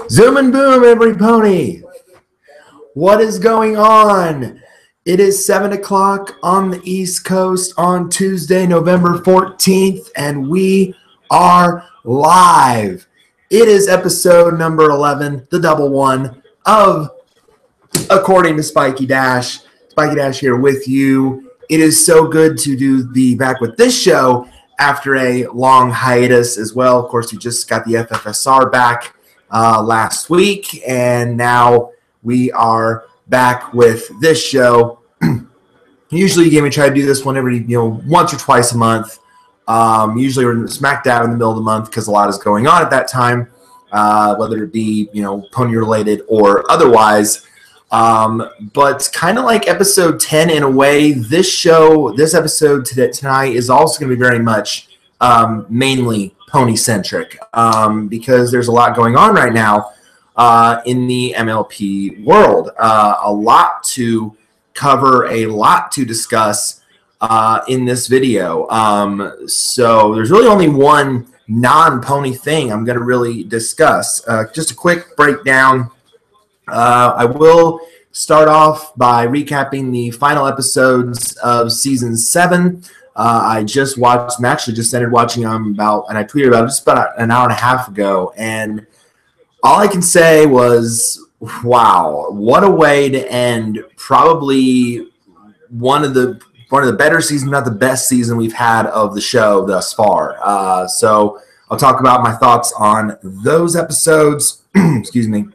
Zoom and boom, every pony. What is going on? It is 7 o'clock on the East Coast on Tuesday, November 14th, and we are live. It is episode number 11, the double one of According to Spiky Dash. Spiky Dash here with you. It is so good to be back with this show after a long hiatus as well. Of course, we just got the FFSR back last week, and now we are back with this show. Usually, we try to do this one every, once or twice a month. Usually, we're smack dab in the middle of the month because a lot is going on at that time, whether it be pony related or otherwise. But kind of like episode 10 in a way, this episode tonight is also going to be very much mainly pony centric because there's a lot going on right now in the MLP world. A lot to cover, a lot to discuss in this video. So there's really only one non-pony thing I'm going to really discuss. Just a quick breakdown. I will start off by recapping the final episodes of season 7. I just watched. I'm actually just started watching them and I tweeted about it just about an hour and a half ago. And all I can say was, wow, what a way to end probably one of the better seasons, not the best season we've had of the show thus far. So I'll talk about my thoughts on those episodes. Excuse me.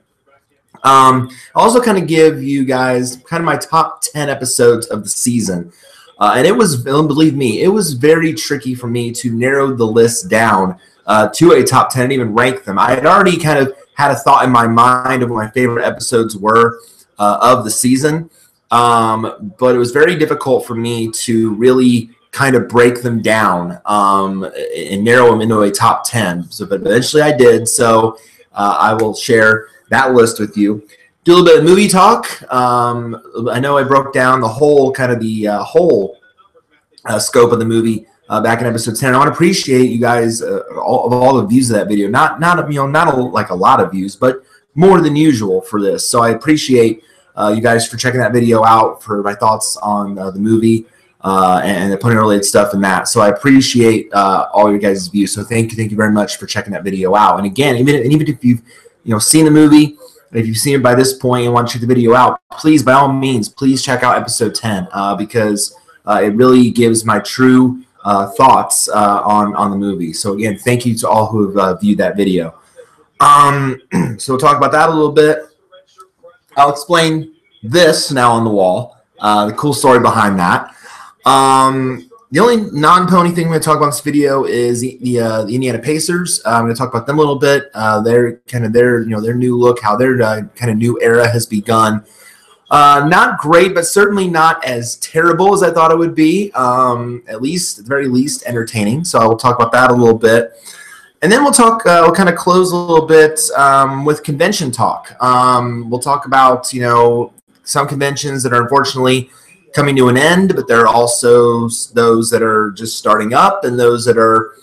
I'll also kind of give you guys kind of my top 10 episodes of the season. And it was, believe me, it was very tricky for me to narrow the list down to a top 10 and even rank them. I had already kind of had a thought in my mind of what my favorite episodes were of the season. But it was very difficult for me to really kind of break them down and narrow them into a top 10. But eventually I did. So I will share that list with you. Do a little bit of movie talk. I know I broke down the whole scope of the movie back in episode 10. I want to appreciate you guys all the views of that video. Not like a lot of views, but more than usual for this. So I appreciate you guys for checking that video out, for my thoughts on the movie and the pony related stuff and that. So I appreciate all your guys' views. So thank you very much for checking that video out. And again, even if you've seen the movie, if you've seen it by this point and want to check the video out, please, by all means, please check out episode 10 because it really gives my true thoughts on the movie. So again, thank you to all who have viewed that video. So we'll talk about that a little bit. I'll explain this now on the wall, the cool story behind that. The only non-pony thing we're going to talk about in this video is the Indiana Pacers. I'm going to talk about them a little bit. Their new look, how their kind of new era has begun. Not great, but certainly not as terrible as I thought it would be. At the very least, entertaining. So I will talk about that a little bit. And then we'll talk. We'll kind of close a little bit with convention talk. We'll talk about some conventions that are unfortunately coming to an end, but there are also those that are just starting up and those that are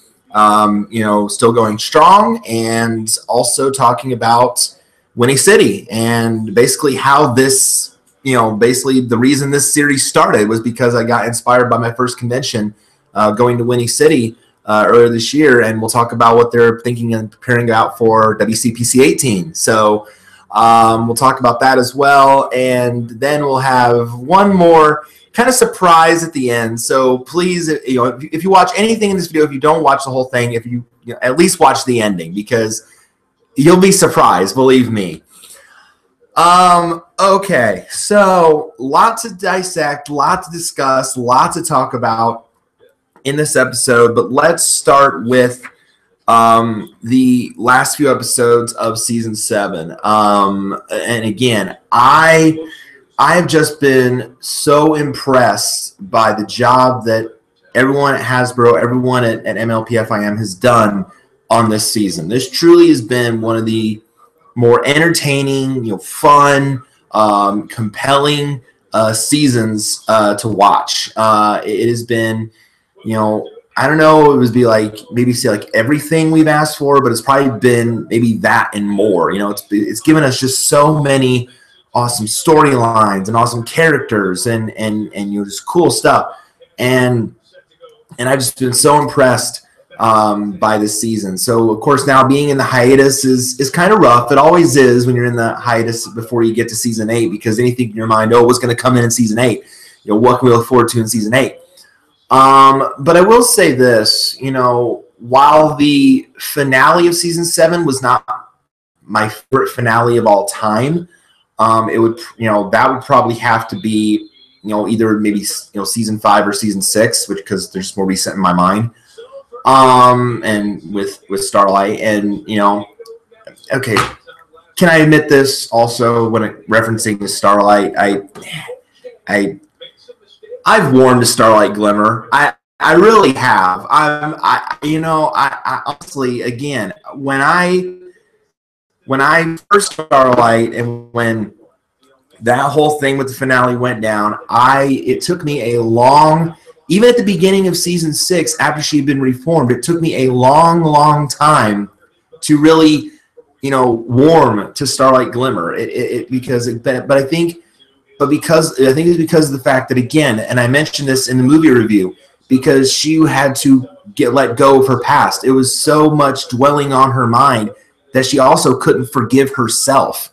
still going strong, and also talking about Winnie City and basically how this basically the reason this series started was because I got inspired by my first convention going to Winnie City earlier this year, and we'll talk about what they're thinking and preparing out for WCPC 18. So we'll talk about that as well, and then we'll have one more kind of surprise at the end. So please, if you watch anything in this video, if you don't watch the whole thing, if you at least watch the ending, because you'll be surprised, believe me. Okay, so lot to dissect, lot to discuss, lot to talk about in this episode, but let's start with the last few episodes of season 7. And again, I've just been so impressed by the job that everyone at Hasbro, everyone at MLP FIM has done on this season. This truly has been one of the more entertaining, fun, compelling seasons to watch. It has been, I don't know, it would be like maybe say like everything we've asked for, but it's probably been maybe that and more. You know, it's given us just so many awesome storylines and awesome characters and you know, just cool stuff. And I've just been so impressed by this season. So of course now being in the hiatus is kind of rough. It always is when you're in the hiatus before you get to season 8, because anything in your mind, oh, what's going to come in season 8? You know, what can we look forward to in season 8? But I will say this, you know, while the finale of season 7 was not my favorite finale of all time, it would, you know, that would probably have to be, you know, either maybe, you know, season 5 or season 6, which, because there's more recent in my mind. And with Starlight, and, you know, okay, can I admit this also when referencing the Starlight? I've worn the Starlight Glimmer. I really have. I honestly, again, when I first Starlight and when that whole thing with the finale went down, it took me a long, even at the beginning of season 6, after she had been reformed, it took me a long time to really, you know, warm to Starlight Glimmer. Because it's because of the fact that, again, and I mentioned this in the movie review, because she had to let go of her past. It was so much dwelling on her mind that she also couldn't forgive herself.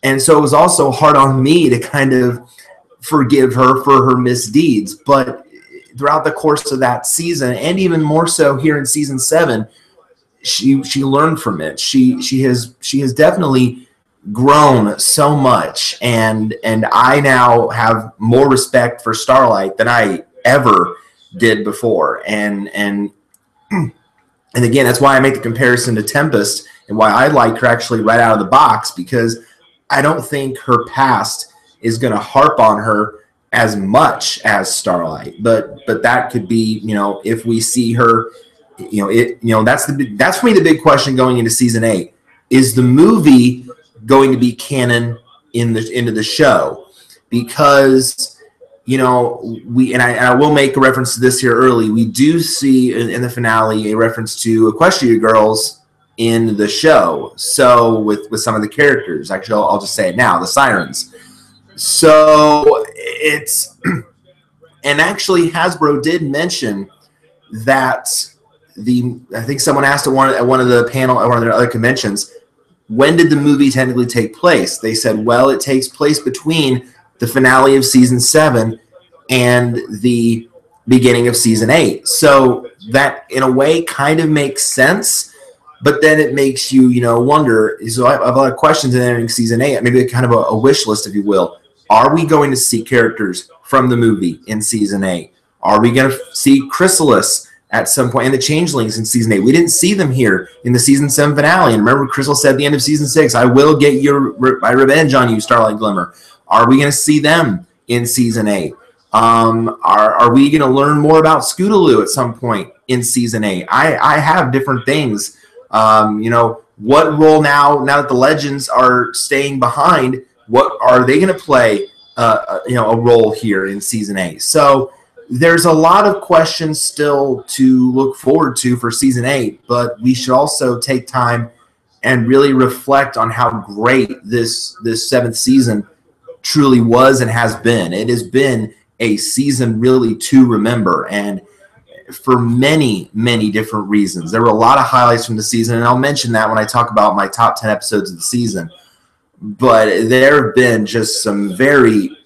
And so it was also hard on me to kind of forgive her for her misdeeds. But throughout the course of that season, and even more so here in season 7, she learned from it. She has definitely grown so much, and I now have more respect for Starlight than I ever did before. And again, that's why I make the comparison to Tempest and why I like her actually right out of the box, because I don't think her past is going to harp on her as much as Starlight, but that could be, you know, if we see her, you know, that's for me the big question going into season 8. Is the movie going to be canon into the show? Because, you know, I will make a reference to this here early. We do see in the finale a reference to Equestria Girls in the show. So with some of the characters, actually, I'll just say it now, the Sirens. So it's, and actually Hasbro did mention that I think someone asked at one of the panel at one of their other conventions, when did the movie technically take place? They said, well, it takes place between the finale of season 7 and the beginning of season 8. So that in a way kind of makes sense, but then it makes you, you know, wonder. So I have a lot of questions in season 8, maybe kind of a wish list, if you will. Are we going to see characters from the movie in season 8? Are we going to see Chrysalis at some point, and the Changelings in season 8? We didn't see them here in the season 7 finale. And remember, Crystal said at the end of season 6, I will get my revenge on you, Starlight Glimmer. Are we going to see them in season 8? Are we going to learn more about Scootaloo at some point in season 8? I have different things. You know, what role now that the legends are staying behind, what are they going to play, you know, a role here in season 8? So there's a lot of questions still to look forward to for season 8, but we should also take time and really reflect on how great this 7th season truly was and has been. It has been a season really to remember, and for many different reasons. There were a lot of highlights from the season, and I'll mention that when I talk about my top 10 episodes of the season. But there have been just some very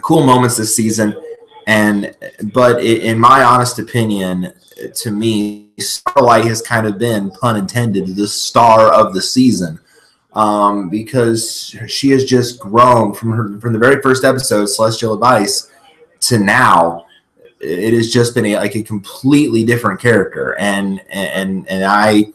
cool moments this season. But in my honest opinion, to me, Starlight has kind of been, pun intended, the star of the season, because she has just grown from the very first episode, Celestial Advice, to now. It has just been a completely different character, and I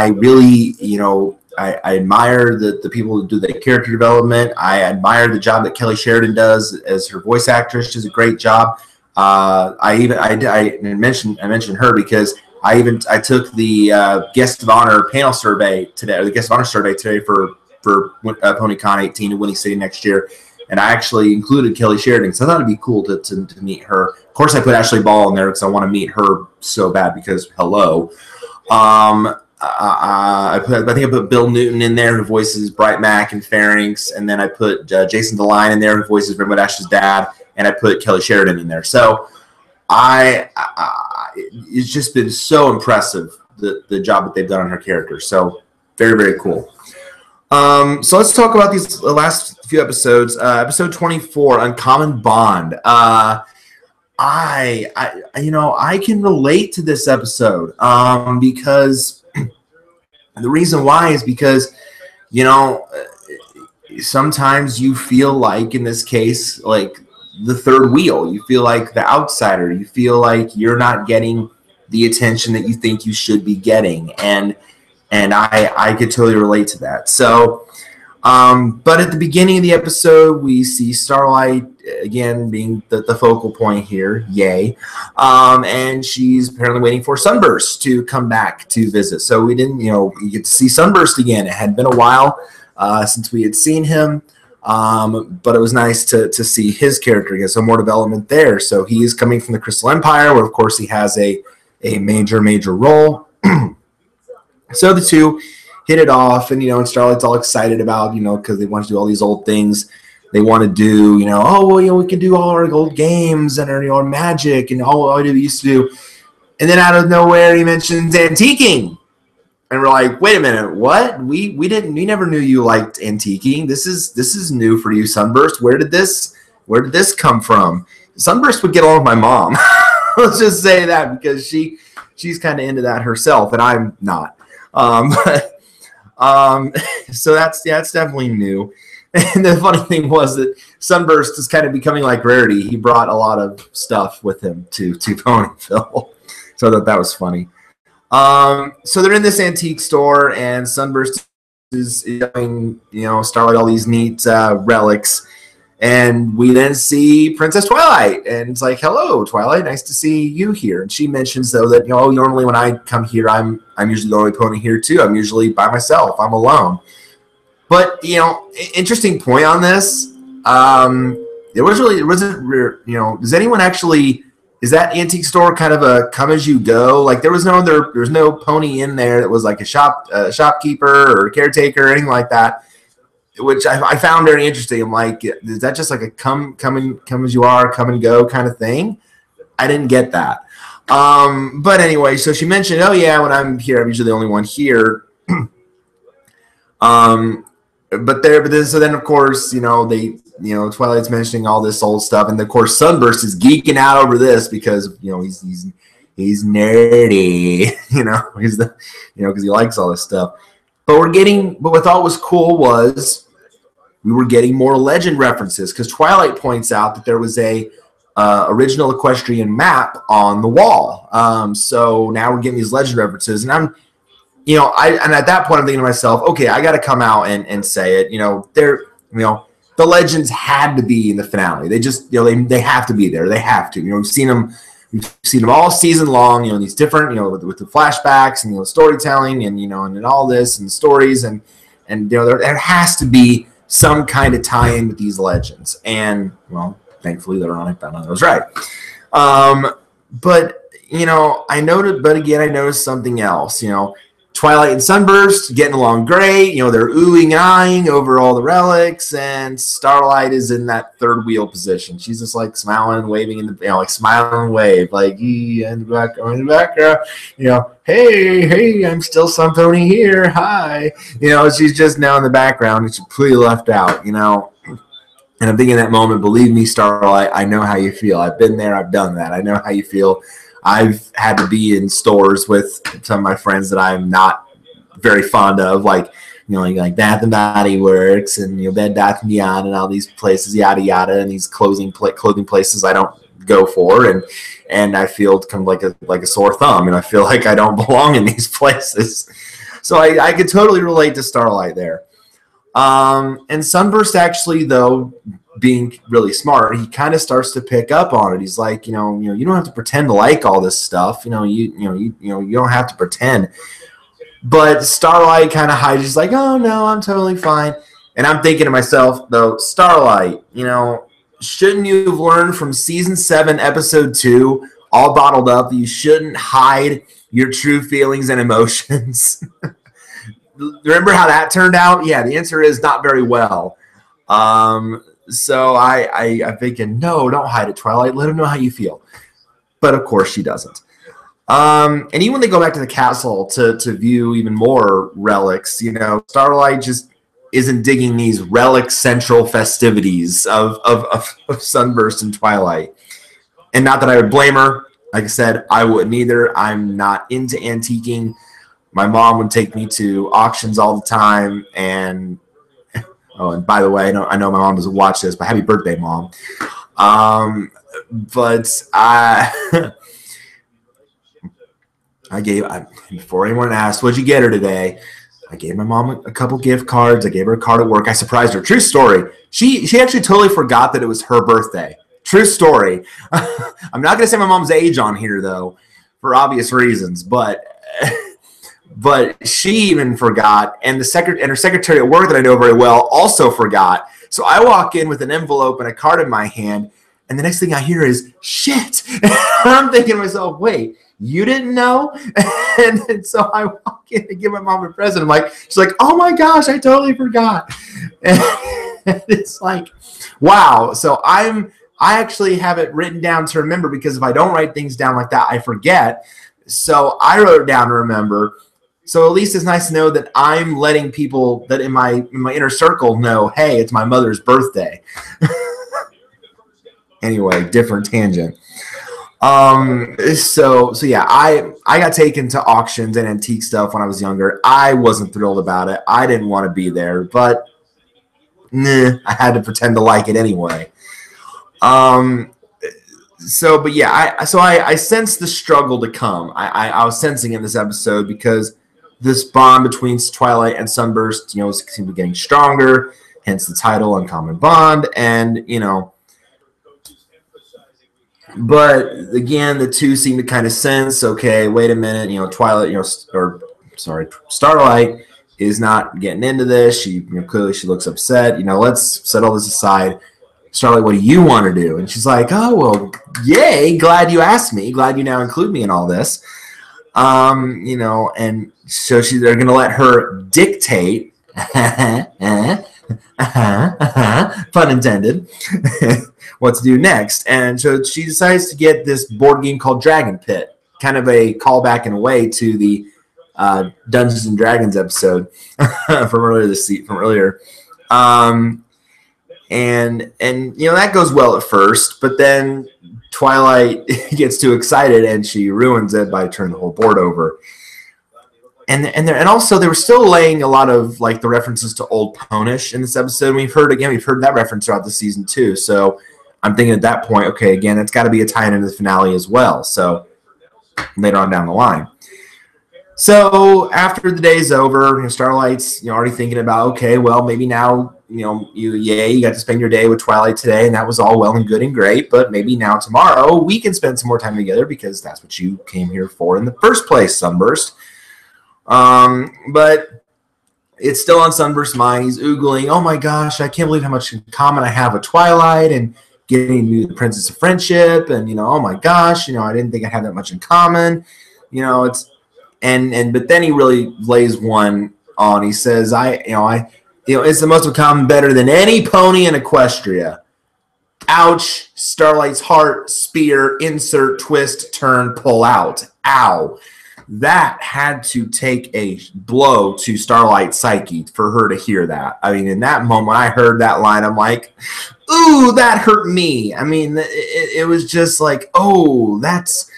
really, you know, I admire the people who do the character development. I admire the job that Kelly Sheridan does as her voice actress. She does a great job. I mentioned her because I took the guest of honor panel survey today, or the guest of honor survey today for PonyCon 18 in Winning City next year. And I actually included Kelly Sheridan because I thought it'd be cool to meet her. Of course, I put Ashley Ball in there because I want to meet her so bad because hello. I think I put Bill Newton in there who voices Bright Mac and Pharynx, and then I put Jason DeLine in there who voices Rainbow Dash's dad, and I put Kelly Sheridan in there. So it's just been so impressive the job that they've done on her character. So very, very cool. So let's talk about these last few episodes. Episode 24, Uncommon Bond. I can relate to this episode because the reason why is because, sometimes you feel like, in this case, like the third wheel. You feel like the outsider. You feel like you're not getting the attention that you think you should be getting. And I could totally relate to that. So, but at the beginning of the episode, we see Starlight again being the focal point here. Yay. And she's apparently waiting for Sunburst to come back to visit. So we didn't, you get to see Sunburst again. It had been a while since we had seen him. But it was nice to see his character get some more development there. So he is coming from the Crystal Empire, where of course he has a major role. So the two hit it off, and and Starlight's all excited about because they want to do all these old things. They want to do we can do all our old games and our magic and all we used to do. And then out of nowhere he mentions antiquing, and we're like, wait a minute, what? We never knew you liked antiquing. This is new for you, Sunburst. Where did this come from? Sunburst would get along with my mom. Let's just say that, because she's kind of into that herself, and I'm not. So that's definitely new. And the funny thing was that Sunburst is kind of becoming like Rarity. He brought a lot of stuff with him to Ponyville, so that was funny. So they're in this antique store, and Sunburst is showing Starlight all these neat relics. And we then see Princess Twilight, and it's like, hello, Twilight, nice to see you here. And she mentions, though, that normally when I come here, I'm usually the only pony here too. I'm usually by myself. I'm alone. But interesting point on this. It wasn't. Does anyone actually? Is that antique store kind of a come as you go? Like there was no pony in there that was like a shopkeeper or a caretaker or anything like that. Which I found very interesting. I'm like, is that just like a come as you are, come and go kind of thing? I didn't get that. But anyway, so she mentioned, oh yeah, when I'm here, I'm usually the only one here. So then of course, Twilight's mentioning all this old stuff, and of course Sunburst is geeking out over this because he's nerdy, because he likes all this stuff. But what I thought was cool was we were getting more legend references, because Twilight points out that there was a original equestrian map on the wall. So now we're getting these legend references, and I'm, and at that point I'm thinking to myself, okay, I got to come out and say it. The legends had to be in the finale. They just, they have to be there. They have to. We've seen them all season long. These different, with the flashbacks and storytelling and and all this and stories and there has to be some kind of tie-in with these legends. And thankfully later on I found out I was right. But I noticed something else. Twilight and Sunburst getting along great. They're oohing and eyeing over all the relics, and Starlight is in that third wheel position. She's just like smiling and waving like smiling and wave, like in the background. Hey, I'm still some pony here. Hi. She's just now in the background, and she's completely left out. And I'm thinking in that moment, believe me, Starlight, I know how you feel. I've been there. I've done that. I know how you feel. I've had to be in stores with some of my friends that I'm not very fond of, like like Bath and Body Works and Bed Bath & Beyond and all these places, yada yada, and these clothing places I don't go for, and I feel kind of like a sore thumb, and I feel like I don't belong in these places. So I could totally relate to Starlight there. And Sunburst actually, though, being really smart, he kind of starts to pick up on it. He's like, you don't have to pretend to like all this stuff. You don't have to pretend. But Starlight kind of hides. He's like, oh no, I'm totally fine. And I'm thinking to myself, though, Starlight, you know, shouldn't you have learned from season 7, episode 2, all bottled up, that you shouldn't hide your true feelings and emotions? Remember how that turned out? Yeah, the answer is not very well. So I'm thinking, no, don't hide it, Twilight. Let him know how you feel. But of course she doesn't. And even when they go back to the castle to view even more relics, you know, Starlight just isn't digging these relic central festivities of Sunburst and Twilight. And not that I would blame her. Like I said, I wouldn't either. I'm not into antiquing. My mom would take me to auctions all the time. And oh, and by the way, I know my mom doesn't watch this, but happy birthday, Mom. But I before anyone asked, what'd you get her today? I gave my mom a couple gift cards. I gave her a card at work. I surprised her. True story. She actually totally forgot that it was her birthday. True story. I'm not going to say my mom's age on here, though, for obvious reasons. But she even forgot. And her secretary at work that I know very well also forgot. So I walk in with an envelope and a card in my hand. And the next thing I hear is, shit. And I'm thinking to myself, wait. You didn't know? And so I walk in to give my mom a present. I'm like, she's like, oh my gosh, I totally forgot. And it's like, wow. So I actually have it written down to remember, because if I don't write things down like that, I forget. So I wrote it down to remember. So at least it's nice to know that I'm letting people that in my inner circle know, hey, it's my mother's birthday. Anyway, different tangent. So yeah, I got taken to auctions and antique stuff when I was younger. I wasn't thrilled about it. I didn't want to be there, but I had to pretend to like it anyway. But yeah, I sensed the struggle to come. I was sensing in this episode, because this bond between Twilight and Sunburst, you know, seemed to be getting stronger, hence the title Uncommon Bond. And, you know, but again, the two seem to kind of sense, okay, wait a minute, you know, Twilight, Starlight is not getting into this. She, you know, clearly she looks upset. You know, let's set all this aside. Starlight, what do you want to do? And she's like, oh, well, yay, glad you asked me. Glad you now include me in all this. You know, and so they're going to let her dictate, pun intended, what to do next. And so she decides to get this board game called Dragon Pit, kind of a callback in a way to the Dungeons and Dragons episode from earlier. And you know, that goes well at first, but then Twilight gets too excited and she ruins it by turning the whole board over. And also they were still laying a lot of like the references to Old Ponish in this episode. We've heard that reference throughout the season too. So I'm thinking at that point, okay, again, it's got to be a tie-in into the finale as well. So later on down the line. So after the day's over, you know, Starlight's, you know, already thinking about, okay, well, maybe now, you know, you got to spend your day with Twilight today, and that was all well and good and great, but maybe now tomorrow we can spend some more time together, because that's what you came here for in the first place, Sunburst. But it's still on Sunburst's mind. He's oogling, oh my gosh, I can't believe how much in common I have with Twilight, and getting to the Princess of Friendship, and, you know, oh my gosh, you know, I didn't think I had that much in common. You know, it's but then he really lays one on. He says, it's the most in common better than any pony in Equestria. Ouch. Starlight's heart, spear, insert, twist, turn, pull out. Ow. That had to take a blow to Starlight's psyche for her to hear that. I mean, in that moment, I heard that line, I'm like, ooh, that hurt me. I mean, it was just like, oh, that's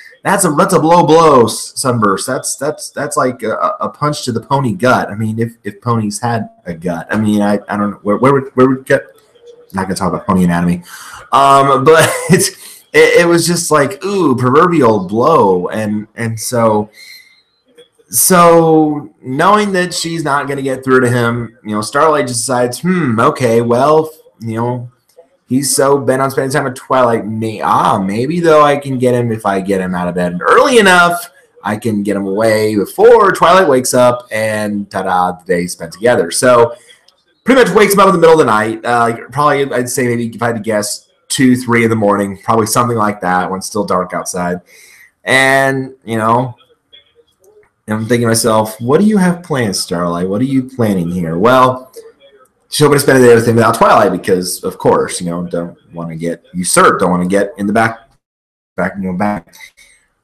a blow, Sunburst. That's like a punch to the pony gut. I mean, if ponies had a gut. I mean, I don't know where would get. Not gonna talk about pony anatomy, but it was just like, ooh, proverbial blow, and so knowing that she's not gonna get through to him, you know, Starlight just decides, okay, well, you know, he's so bent on spending time with Twilight. Maybe though I can get him if I get him out of bed early enough. I can get him away before Twilight wakes up, and ta-da, the day spent together. So pretty much wakes him up in the middle of the night. Like probably, I'd say maybe if I had to guess, 2, 3 in the morning, probably something like that when it's still dark outside. And, you know, I'm thinking to myself, what do you have planned, Starlight? What are you planning here? Well, she's hoping to spend the day with him without Twilight because, of course, you know, don't want to get usurped, don't want to get in the back.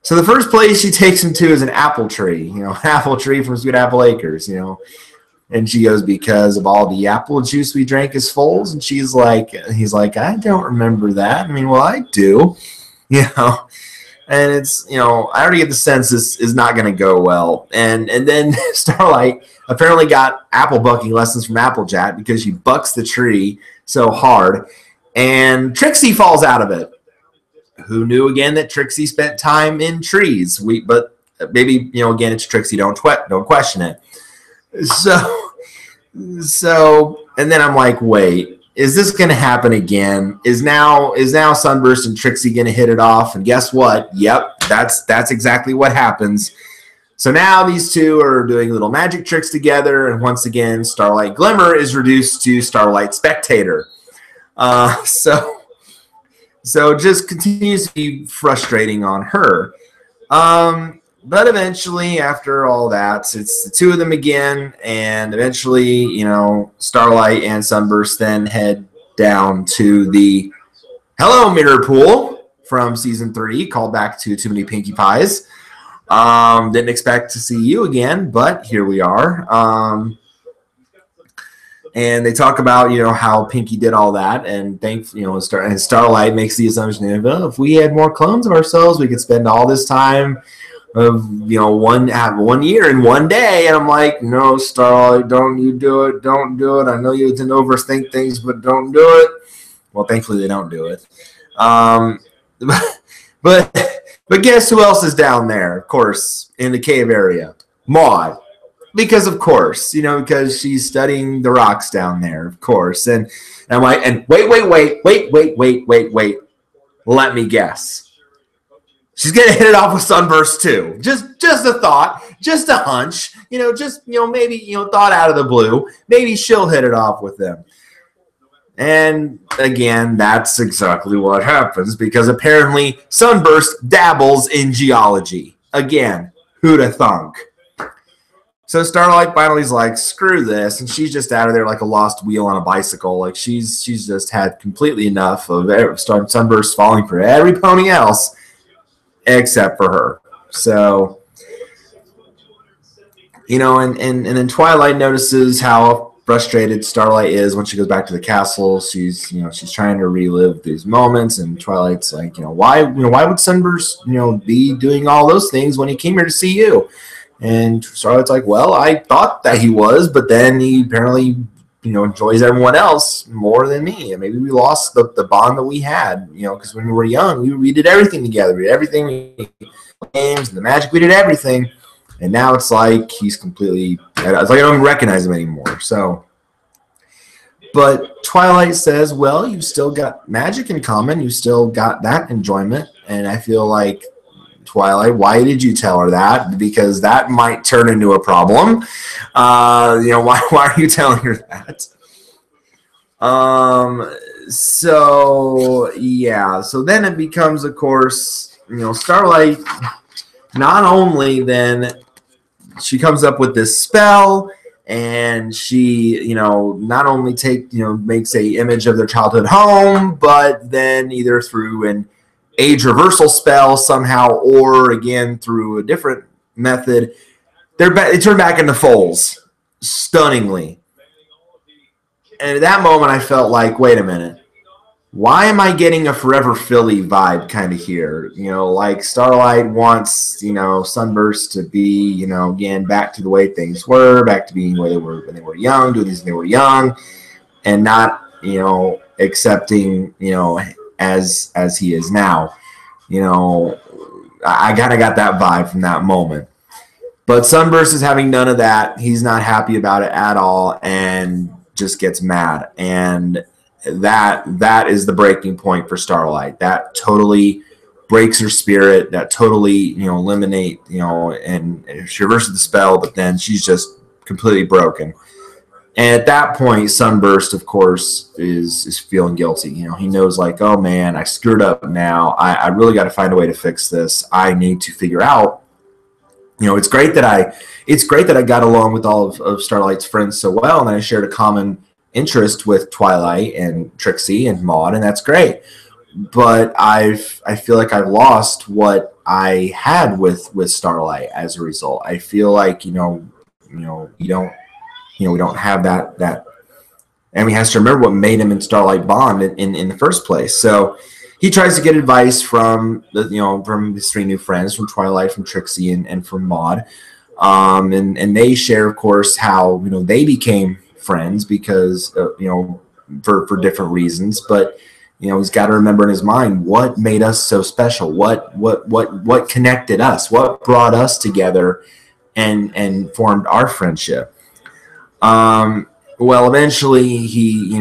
So the first place she takes him to is an apple tree, you know, apple tree from Sweet Apple Acres, you know. And she goes, because of all the apple juice we drank as foals. And he's like, I don't remember that. I mean, well, I do, you know. And it's, you know, I already get the sense this is not going to go well. And then Starlight apparently got apple bucking lessons from Applejack because she bucks the tree so hard. And Trixie falls out of it. Who knew, again, that Trixie spent time in trees? But maybe, you know, again, it's Trixie. Don't question it. So, and then I'm like, wait, is this going to happen again? Is now Sunburst and Trixie going to hit it off? And guess what? Yep, that's exactly what happens. So now these two are doing little magic tricks together, and once again, Starlight Glimmer is reduced to Starlight Spectator. So just continues to be frustrating on her. But eventually, after all that, it's the two of them again, and eventually, you know, Starlight and Sunburst then head down to the Hello Mirror Pool from Season 3, called back to Too Many Pinkie Pies. Didn't expect to see you again, but here we are. And they talk about, you know, how Pinkie did all that, and and Starlight makes the assumption of, well, if we had more clones of ourselves, we could spend all this time of, you know, have 1 year in 1 day. And I'm like, no, Starlight, don't you do it. Don't do it. I know you tend to overthink things, but don't do it. Well, thankfully they don't do it. But guess who else is down there, of course, in the cave area? Maud. Because, of course, you know, because she's studying the rocks down there, of course. And I'm like, and wait. Let me guess. She's going to hit it off with Sunburst, too. Just a thought, just a hunch, you know, maybe, you know, thought out of the blue. Maybe she'll hit it off with them. And, again, that's exactly what happens, because apparently Sunburst dabbles in geology. Again, who'd have thunk? So Starlight finally's like, screw this, and she's just out of there like a lost wheel on a bicycle. Like, she's just had completely enough of Sunburst falling for every pony else except for her. So, you know, and then Twilight notices how frustrated Starlight is when she goes back to the castle. She's trying to relive these moments, and Twilight's like, why would Sunburst, be doing all those things when he came here to see you? And Starlight's like, well, I thought that he was, but then he apparently, enjoys everyone else more than me. And maybe we lost the bond that we had, because when we were young, we did everything together. We did everything, games and the magic, we did everything. And now it's like he's completely, it's like I don't even recognize him anymore. So, but Twilight says, well, you still got magic in common. You still got that enjoyment. And I feel like, Twilight, why did you tell her that? Because that might turn into a problem. Why are you telling her that? So then it becomes, of course, Starlight, not only then she comes up with this spell, and she, not only makes a image of their childhood home, but then either through an age reversal spell somehow, or again through a different method, they turn back into foals stunningly. And at that moment, I felt like, wait a minute, why am I getting a Forever Philly vibe kind of here? Like Starlight wants, Sunburst to be, again, back to the way things were, back to being where they were when they were young, doing things when they were young, and not, accepting, as he is now. I kind of got that vibe from that moment. But Sunburst is having none of that. He's not happy about it at all and just gets mad. And that is the breaking point for Starlight. That totally breaks her spirit. That totally, eliminate, and she reverses the spell, but then she's just completely broken. And at that point, Sunburst, of course, is feeling guilty. You know, he knows like, oh man, I screwed up now. I really got to find a way to fix this. I need to figure out. You know, it's great that I got along with all of Starlight's friends so well, and I shared a common interest with Twilight and Trixie and Maud, and that's great. But I feel like I've lost what I had with Starlight as a result. I feel like you don't. We don't have that, and he has to remember what made him and Starlight bond in the first place. So he tries to get advice from from his three new friends, from Twilight, from Trixie, and from Maud, and they share, of course, how they became friends because for different reasons, but he's got to remember in his mind what made us so special, what connected us, what brought us together, and formed our friendship. Well, eventually he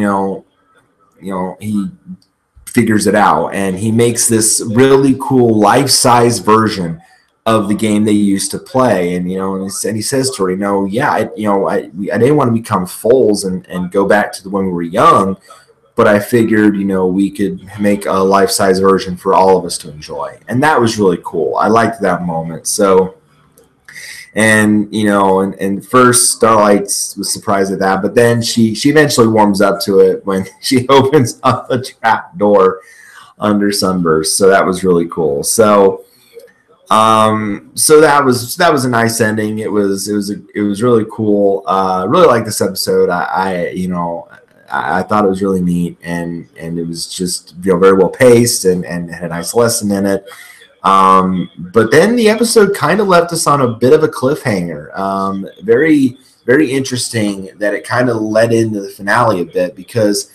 figures it out, and he makes this really cool life-size version of the game they used to play. And he says to her, I didn't want to become foals and go back to when we were young, but I figured we could make a life-size version for all of us to enjoy. And that was really cool. I liked that moment. So. And and first Starlight was surprised at that, but then she eventually warms up to it when she opens up a trap door under Sunburst. So that was really cool. So that was a nice ending. It was really cool. Really liked this episode. I thought it was really neat, and it was just very well paced and had a nice lesson in it. But then the episode kind of left us on a bit of a cliffhanger. Very, very interesting that it kind of led into the finale a bit because,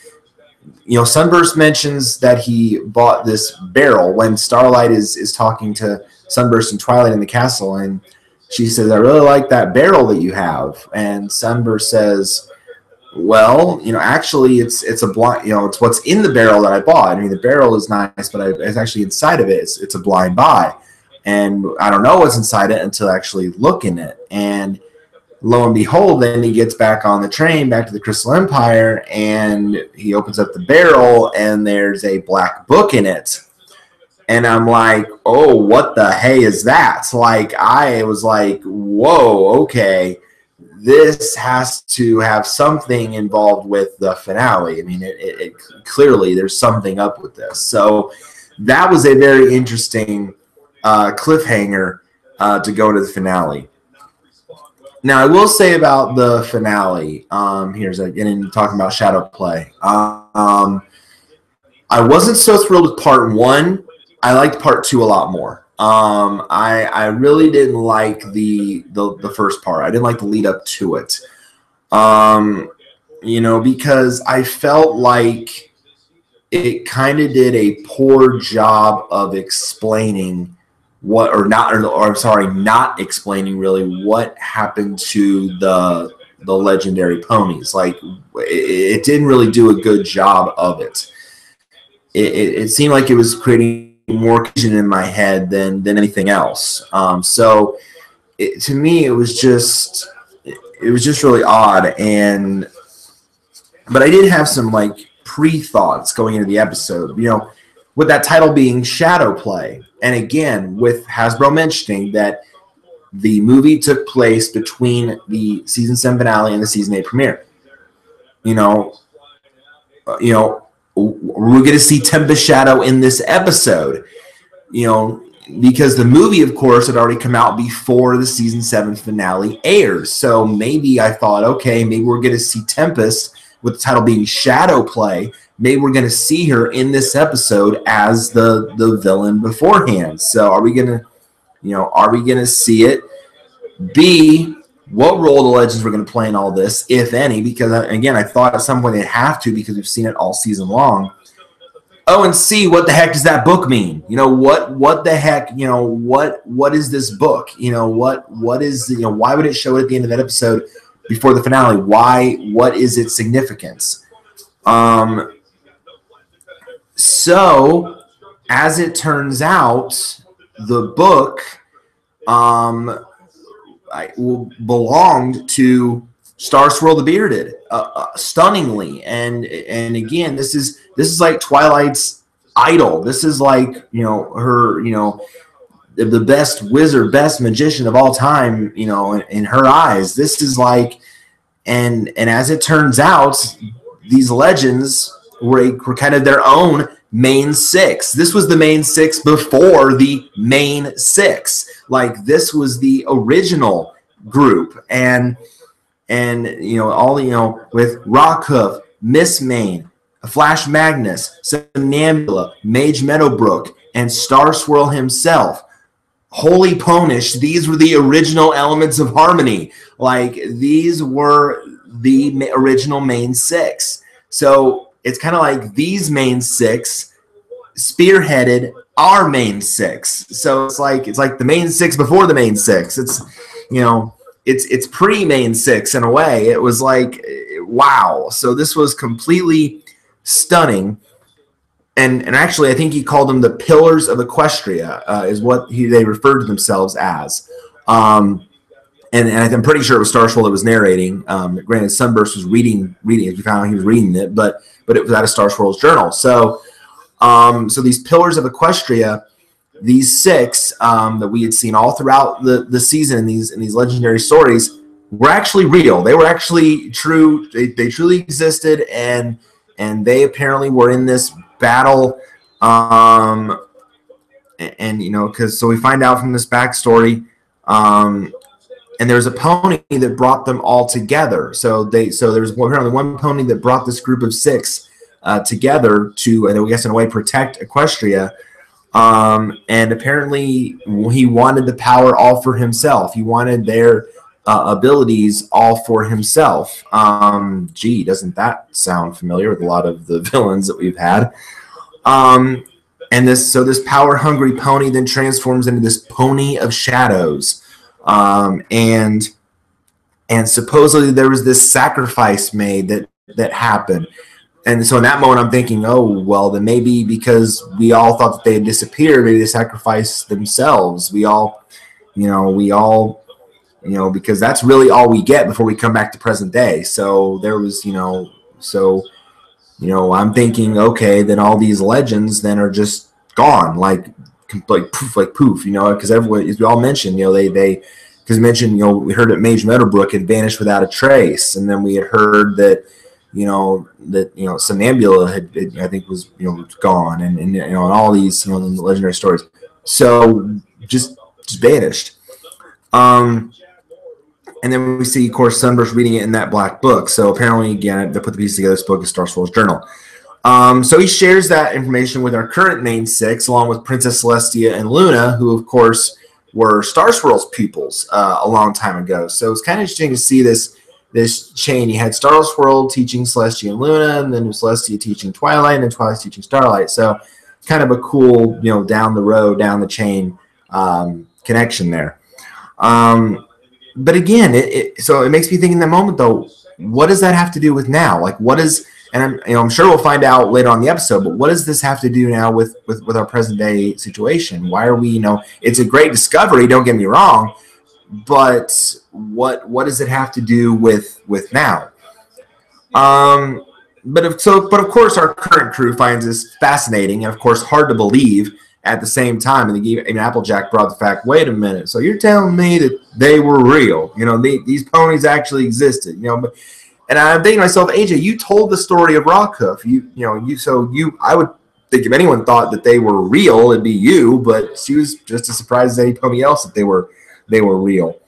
Sunburst mentions that he bought this barrel when Starlight is talking to Sunburst and Twilight in the castle, and she says, "I really like that barrel that you have." And Sunburst says, well, actually, it's a blind. It's what's in the barrel that I bought. I mean, the barrel is nice, but it's actually inside of it. It's a blind buy, and I don't know what's inside it until I actually look in it. And lo and behold, then he gets back on the train back to the Crystal Empire, and he opens up the barrel, and there's a black book in it. And I'm like, oh, what the hey is that? Like, I was like, whoa, okay. This has to have something involved with the finale. I mean, it clearly there's something up with this. So that was a very interesting cliffhanger to go to the finale. Now, I will say about the finale, here's again talking about shadow play. I wasn't so thrilled with part one. I liked part two a lot more. I really didn't like the first part. I didn't like the lead up to it. Because I felt like it kind of did a poor job of explaining not explaining really what happened to the legendary ponies. Like it didn't really do a good job of it. It seemed like it was creating more confusion in my head than anything else. To me, it was just really odd. But I did have some pre-thoughts going into the episode. With that title being Shadow Play, and again with Hasbro mentioning that the movie took place between the season 7 finale and the season 8 premiere. We're going to see Tempest Shadow in this episode, because the movie, of course, had already come out before the season 7 finale airs. So maybe I thought, okay, maybe we're going to see Tempest with the title being Shadow Play. Maybe we're going to see her in this episode as the villain beforehand. So are we going to see it? B, what role the Legends were going to play in all this, if any, because, again, I thought at some point they'd have to because we've seen it all season long. Oh, and C, what the heck does that book mean? What the heck, what is this book? What is, why would it show it at the end of that episode before the finale? Why, what is its significance? So, as it turns out, the book belonged to Star Swirl the Bearded, stunningly, and again, this is like Twilight's idol. This is like, you know, her, you know, the best wizard, best magician of all time, you know, in her eyes. This is like, and as it turns out, these legends were kind of their own main six. This was the main six before the main six. Like, this was the original group, and you know, all, you know, with Rockhoof, Miss Main, Flash Magnus, Somnambula, Mage Meadowbrook, and Star Swirl himself. Holy Ponish, these were the original elements of harmony. Like, these were the original main six. So it's kind of like these main six spearheaded our main six. So it's like the main six before the main six. It's, you know, it's pre-main six in a way. It was like, wow. So this was completely stunning. And actually, I think he called them the Pillars of Equestria, is what they referred to themselves as. And I'm pretty sure it was Star Swirl that was narrating. Granted, Sunburst was reading as we found out he was reading it, but it was out of Star Swirl's journal. So these Pillars of Equestria, these six that we had seen all throughout the season in these legendary stories, were actually real. They were actually true. They truly existed, and they apparently were in this battle, and you know, so we find out from this backstory, and there's a pony that brought them all together. So there's apparently one pony that brought this group of six together to, and I guess in a way, protect Equestria. And apparently he wanted the power all for himself. He wanted their abilities all for himself. Gee, doesn't that sound familiar with a lot of the villains that we've had? And this power-hungry pony then transforms into this Pony of Shadows. And supposedly there was this sacrifice made that happened. And so in that moment, I'm thinking, oh, well, then maybe because we all thought that they had disappeared, maybe they sacrificed themselves. We all, because that's really all we get before we come back to present day. So there was, I'm thinking, okay, then all these legends then are just gone, like poof, because everyone, as we all mentioned, because mentioned, we heard that Mage Meadowbrook had vanished without a trace, and then we had heard that, Somnambula had I think was gone, and all these legendary stories, so just vanished. And then we see, of course, Sunburst reading it in that black book. So apparently, again, they put the pieces together. This book is Star Swirl's journal. So he shares that information with our current main six, along with Princess Celestia and Luna, who, of course, were Star Swirl's pupils a long time ago. So it's kind of interesting to see this chain. You had Star Swirl teaching Celestia and Luna, and then Celestia teaching Twilight, and then Twilight teaching Starlight. So kind of a cool, down the road, down the chain connection there. But again, so it makes me think in that moment, though, what does that have to do with now? Like, what is, and I'm sure we'll find out later on in the episode, but what does this have to do now with our present day situation? Why are we, it's a great discovery, don't get me wrong, but what does it have to do with now? But of course, our current crew finds this fascinating and, of course, hard to believe at the same time. And Applejack brought the fact, wait a minute, so you're telling me that they were real? These ponies actually existed. And I'm thinking to myself, AJ, you told the story of Rockhoof. I would think if anyone thought that they were real, it'd be you. But she was just as surprised as any pony else that they were real.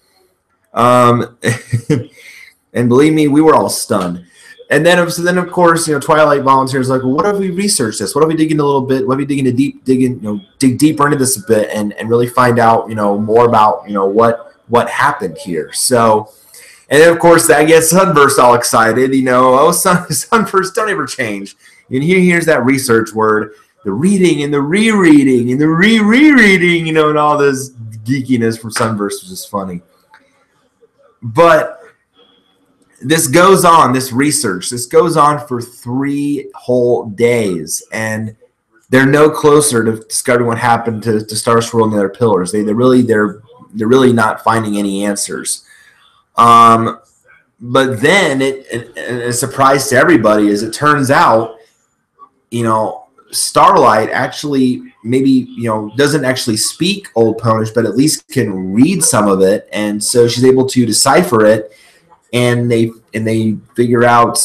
And believe me, we were all stunned. And then of course, Twilight volunteers like, well, what if we research this? What if we dig in a little bit? What if we dig deeper into this a bit and really find out, more about, what happened here? So, and then of course that gets Sunburst all excited, Sunburst, don't ever change. And here's that research word, the reading and the rereading and the rereading, and all this geekiness from Sunburst was just funny. But this goes on, this research, goes on for 3 whole days, and they're no closer to discovering what happened to Star Swirl and the other pillars. They're really not finding any answers. But but then a surprise to everybody is it turns out, Starlight actually maybe, doesn't actually speak Old Ponish, but at least can read some of it. And so she's able to decipher it, and they figure out,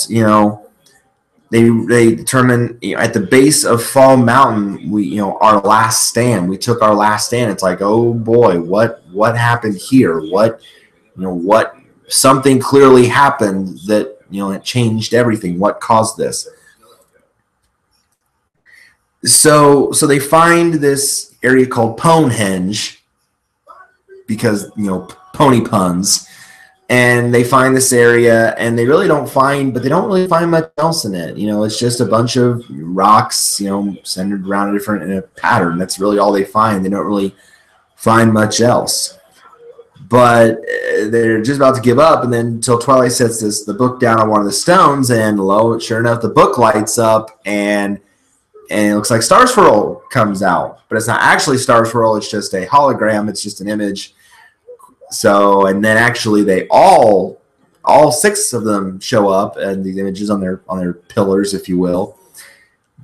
they determine, at the base of Fall Mountain, we, our last stand. We took our last stand. It's like, oh boy, what happened here? What something clearly happened that, it changed everything. What caused this? So they find this area called Ponehenge because, pony puns. And they find this area, and they really don't find, but they don't really find much else in it. It's just a bunch of rocks, centered around in a pattern. That's really all they find. They don't really find much else. But they're just about to give up, and then until Twilight sets the book down on one of the stones, and sure enough, the book lights up, and it looks like Starsfurl comes out. But it's not actually Starsfurl. It's just a hologram. It's just an image. So, and then actually they all 6 of them show up, and these images on their pillars, if you will.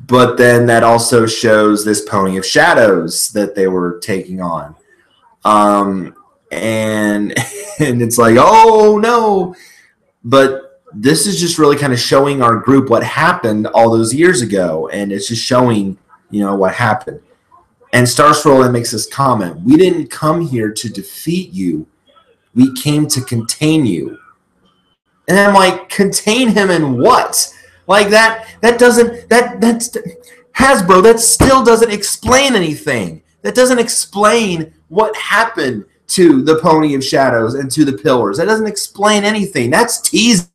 But then that also shows this pony of shadows that they were taking on. And it's like, oh no. But this is just really kind of showing our group what happened all those years ago, and it's just showing, what happened. And Starscroll makes this comment: "We didn't come here to defeat you. We came to contain you." And I'm like, contain him in what? Like that's Hasbro, that still doesn't explain anything. That doesn't explain what happened to the Pony of Shadows and to the Pillars. That doesn't explain anything. That's teasing.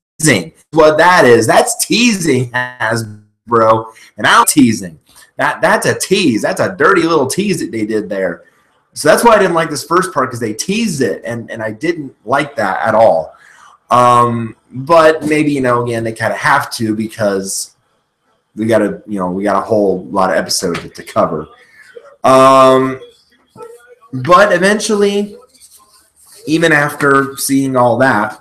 What that is. That's teasing, Hasbro. And I'm teasing. That's a tease. That's a dirty little tease that they did there. So that's why I didn't like this first part, because they teased it, and I didn't like that at all. But maybe, again, they kind of have to, because we got a whole lot of episodes to cover. But eventually, even after seeing all that,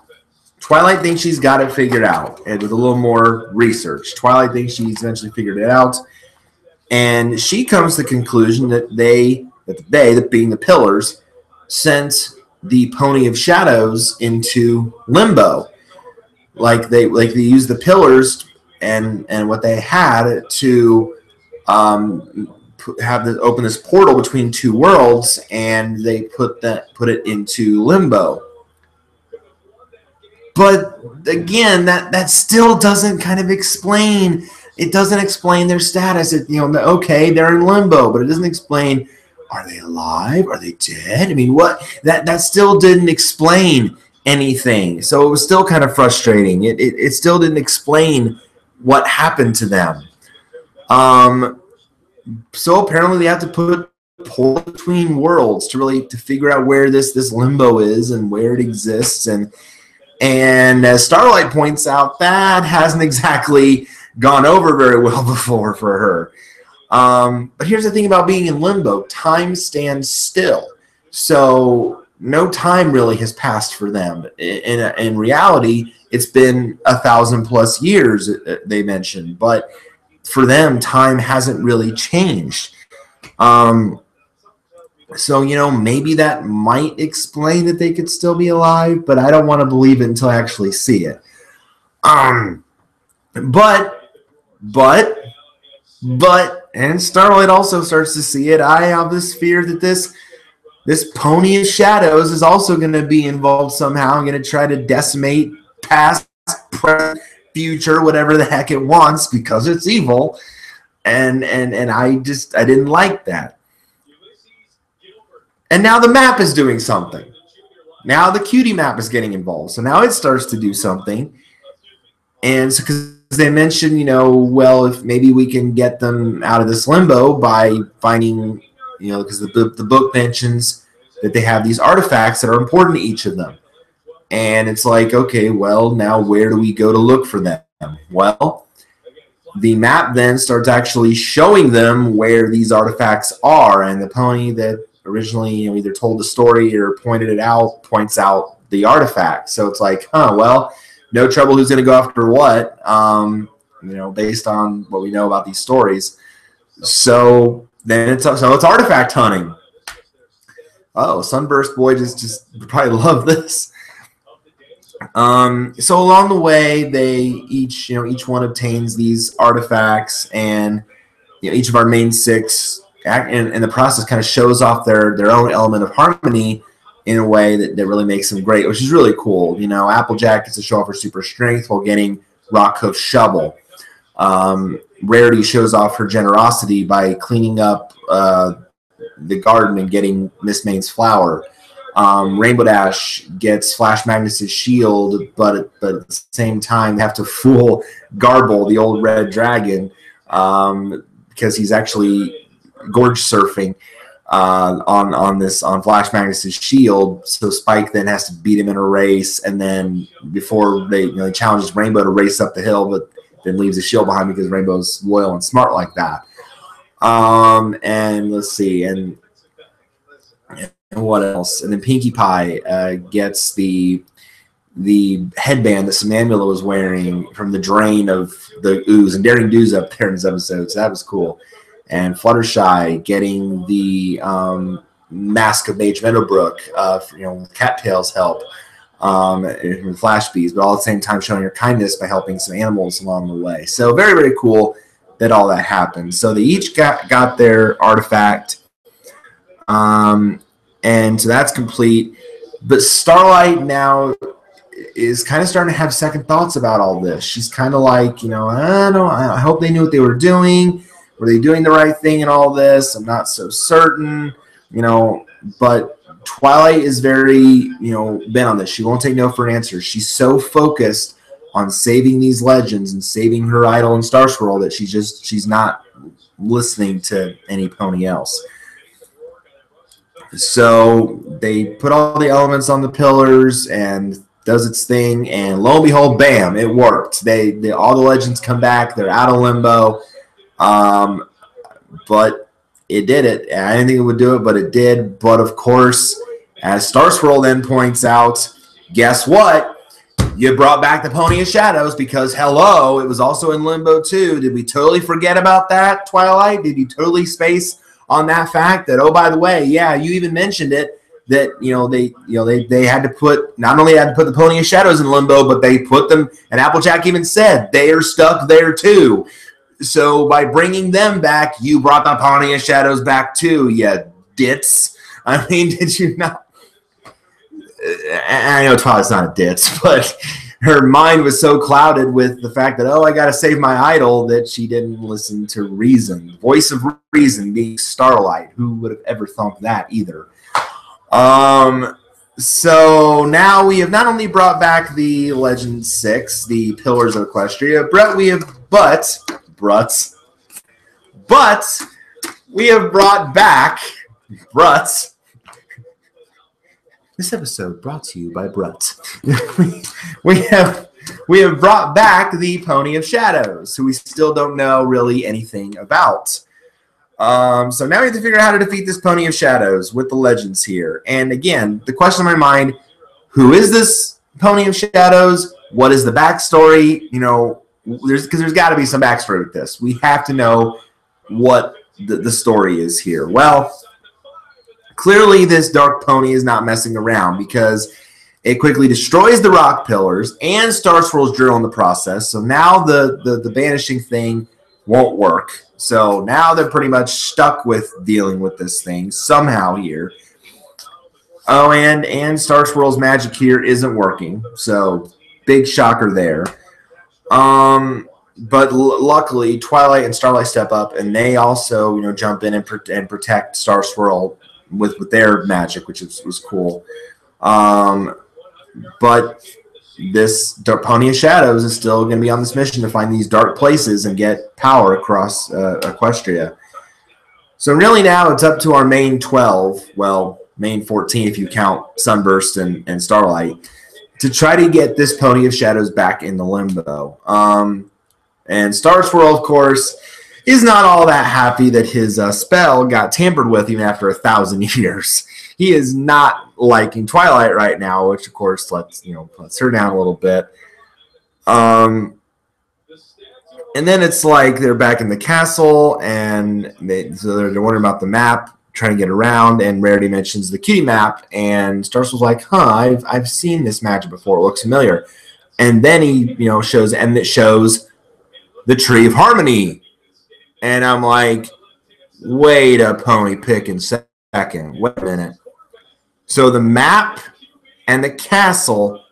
Twilight thinks she's got it figured out, and with a little more research, Twilight thinks she's eventually figured it out, and she comes to the conclusion that they, being the Pillars, sent the Pony of Shadows into limbo. Like they used the Pillars and what they had to open this portal between two worlds, and they put it into limbo. But again, that still doesn't kind of explain. It doesn't explain their status. Okay, they're in limbo, but it doesn't explain, are they alive? Are they dead? I mean, what? That still didn't explain anything. So it was still kind of frustrating. It still didn't explain what happened to them. So apparently they have to put a portal between worlds to figure out where this limbo is and where it exists. And as Starlight points out, that hasn't exactly gone over very well before for her. But here's the thing about being in limbo: time stands still. So no time really has passed for them. In reality, it's been 1,000+ years, they mentioned, but for them, time hasn't really changed. So, maybe that might explain that they could still be alive, but I don't want to believe it until I actually see it. But, and Starlight also starts to see it. I have this fear that this Pony of Shadows is also going to be involved somehow. I'm going to try to decimate past, present, future, whatever the heck it wants, because it's evil. And I didn't like that. And now the map is doing something. Now the cutie map is getting involved. So now it starts to do something. And so, because they mentioned, well, if maybe we can get them out of this limbo by finding, because the book mentions that they have these artifacts that are important to each of them. And it's like, okay, well, now where do we go to look for them? Well, the map then starts actually showing them where these artifacts are. And the pony that originally either told the story or pointed it out points out the artifact. So it's like, well, no trouble who's going to go after what, based on what we know about these stories. So then it's artifact hunting. Oh, Sunburst Boy just probably love this. So along the way, they each one obtains these artifacts, and each of our main 6 in the process kind of shows off their own element of harmony in a way that really makes them great, which is really cool. Applejack gets to show off her super strength while getting Rockhoof's shovel. Rarity shows off her generosity by cleaning up the garden and getting Miss Maine's flower. Rainbow Dash gets Flash Magnus' shield, but at the same time they have to fool Garble, the old red dragon, because he's actually gorge surfing on Flash Magnus' shield. So Spike then has to beat him in a race, and then before he challenges Rainbow to race up the hill, but then leaves his shield behind because Rainbow's loyal and smart like that. And let's see, and what else? And then Pinkie Pie gets the headband that Samantha was wearing from the drain of the ooze, and Daring Do's up there in this episode, so that was cool. And Fluttershy getting the mask of Mage Meadowbrook, with Cattail's help, with Flash Bees, but all at the same time showing her kindness by helping some animals along the way. So very, very cool that all that happened. So they each got their artifact, and so that's complete. But Starlight now is kind of starting to have second thoughts about all this. She's kind of like, I hope they knew what they were doing. Were they doing the right thing in all this? I'm not so certain, but Twilight is very, bent on this. She won't take no for an answer. She's so focused on saving these legends and saving her idol in Star Swirl that she's not listening to any pony else. So they put all the elements on the pillars and does its thing, and lo and behold, bam, it worked. All the legends come back. They're out of limbo. But it did it. I didn't think it would do it, but it did. But of course, as Star Swirl then points out, guess what? You brought back the Pony of Shadows because, hello, it was also in limbo too. Did we totally forget about that, Twilight? Did you totally space on that fact that, oh, by the way, yeah, you even mentioned it, that they had to put, not only had to put the Pony of Shadows in limbo, but they put them, and Applejack even said they are stuck there too. So by bringing them back, you brought the Pony of Shadows back too, you ditz. I mean, did you not? I know Twilight's not a ditz, but her mind was so clouded with the fact that, oh, I got to save my idol, that she didn't listen to reason. Voice of reason being Starlight. Who would have ever thought that either? So now we have not only brought back the Legend 6, the Pillars of Equestria, but we have brought back Bruts. This episode brought to you by Bruts. we have brought back the Pony of Shadows, who we still don't know really anything about. So now we have to figure out how to defeat this Pony of Shadows with the legends here. And again, the question in my mind, who is this Pony of Shadows? What is the backstory? Because there's got to be some backstory with this. We have to know what the story is here. Well, clearly this dark pony is not messing around, because it quickly destroys the rock pillars and Star Swirl's journal in the process. So now the banishing thing won't work. So now they're pretty much stuck with dealing with this thing somehow here. Oh, and Star Swirl's magic here isn't working. So big shocker there. But luckily, Twilight and Starlight step up, and they also, jump in and protect Star Swirl with their magic, which was cool. But this Pony of Shadows is still going to be on this mission to find these dark places and get power across Equestria. So really now it's up to our main 12, well, main 14 if you count Sunburst and Starlight, to try to get this Pony of Shadows back in the limbo. And Star Swirl, of course, is not all that happy that his spell got tampered with even after 1,000 years. He is not liking Twilight right now, which of course lets her down a little bit. And then it's like they're back in the castle, and so they're wondering about the map, trying to get around, and Rarity mentions the cutie map, and Starswell's like, huh, I've seen this magic before. It looks familiar. And then he, shows, and it shows the Tree of Harmony. And I'm like, wait a pony picking second. Wait a minute. So the map and the castle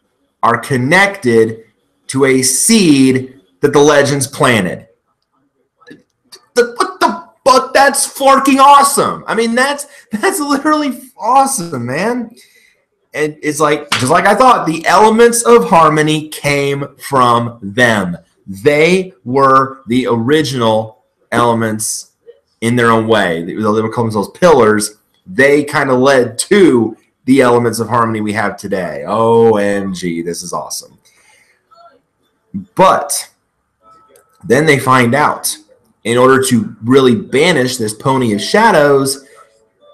are connected to a seed that the legends planted. What the fuck? That's fucking awesome. I mean, that's literally awesome, man. And it's like, just like I thought, the elements of harmony came from them. They were the original elements in their own way. They would call themselves pillars. They kind of led to the elements of harmony we have today. OMG, this is awesome. But then they find out, in order to really banish this pony of shadows,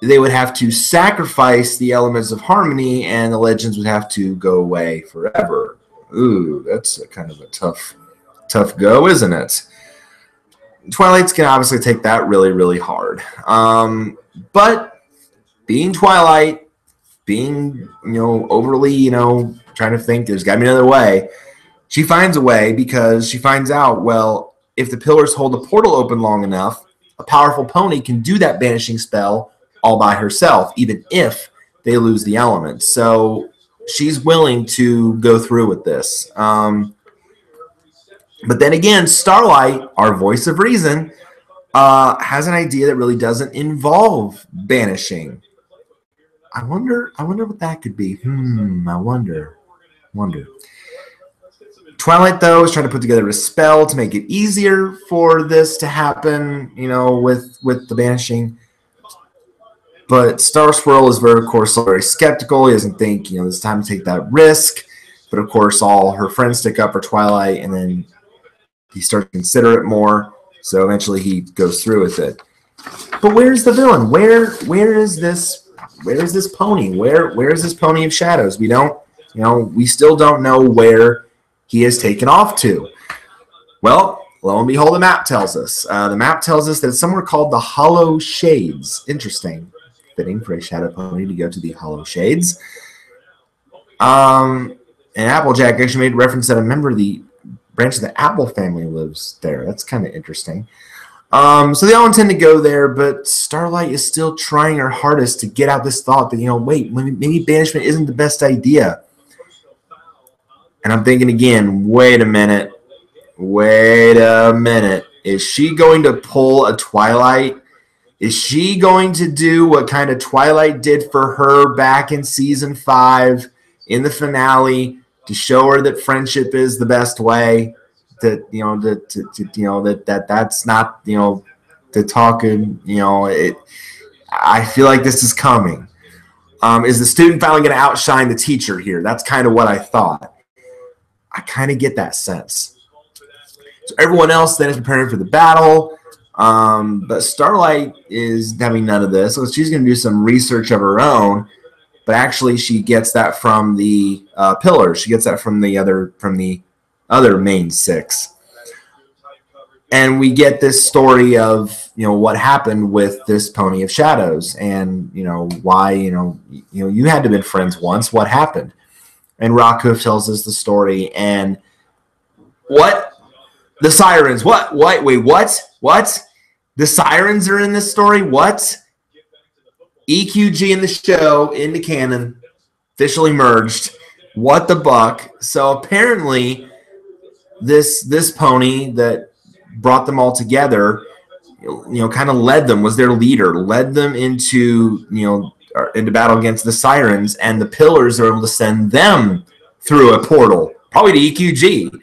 they would have to sacrifice the elements of harmony, and the legends would have to go away forever. Ooh, that's kind of a tough go, isn't it? Twilight's can obviously take that really, really hard. But being Twilight, being, overly, trying to think there's got to be another way, she finds a way, because she finds out, well, if the pillars hold the portal open long enough, a powerful pony can do that banishing spell all by herself, even if they lose the elements. So she's willing to go through with this. But then again, Starlight, our voice of reason, has an idea that really doesn't involve banishing. I wonder what that could be. I wonder. Twilight, though, is trying to put together a spell to make it easier for this to happen, with the banishing. But Star Swirl is, of course, very skeptical. He doesn't think, it's time to take that risk. But, of course, all her friends stick up for Twilight, and then he starts to consider it more. So eventually he goes through with it. But where's the villain? Where is this pony? Where is this pony of shadows? We don't, we still don't know where he has taken off to. Well, lo and behold, the map tells us. The map tells us that it's somewhere called the Hollow Shades. Interesting. Fitting for a shadow pony to go to the Hollow Shades. And Applejack actually made reference that a member of the branch of the Apple family lives there. That's kind of interesting. So they all intend to go there, but Starlight is still trying her hardest to get out this thought that, wait, maybe banishment isn't the best idea. And I'm thinking again, wait a minute. Is she going to pull a Twilight? Is she going to do what kind of Twilight did for her back in season 5 in the finale to show her that friendship is the best way? That that's not the talking. I feel like this is coming. Is the student finally going to outshine the teacher here? That's kind of what I thought. I kind of get that sense. So everyone else then is preparing for the battle, but Starlight is having none of this. So she's going to do some research of her own, but actually she gets that from the pillars. She gets that from the other main 6. And we get this story of what happened with this pony of shadows, and why you had to have been friends once. What happened? And Rockhoof tells us the story. And what? The sirens. What? Wait, what? The sirens are in this story? What? EQG in the show, into canon, officially merged. What the buck? So apparently this pony that brought them all together, kind of led them, was their leader, led them into battle against the sirens, and the pillars are able to send them through a portal, probably to EQG.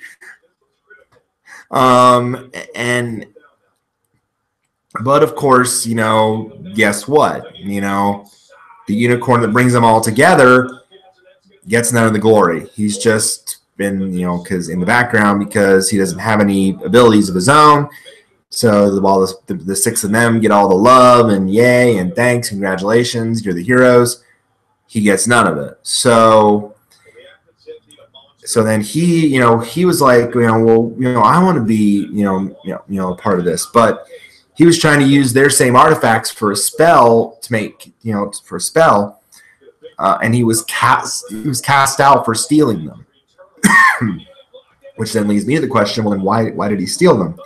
But of course, guess what? The unicorn that brings them all together gets none of the glory. He's just been, because in the background, because he doesn't have any abilities of his own. So the 6 of them get all the love and yay and thanks, congratulations, you're the heroes. He gets none of it. So So then he was like, well, I want to be, a part of this, but he was trying to use their same artifacts for a spell to make, for a spell, and he was cast out for stealing them. Which then leads me to the question, well, then why did he steal them?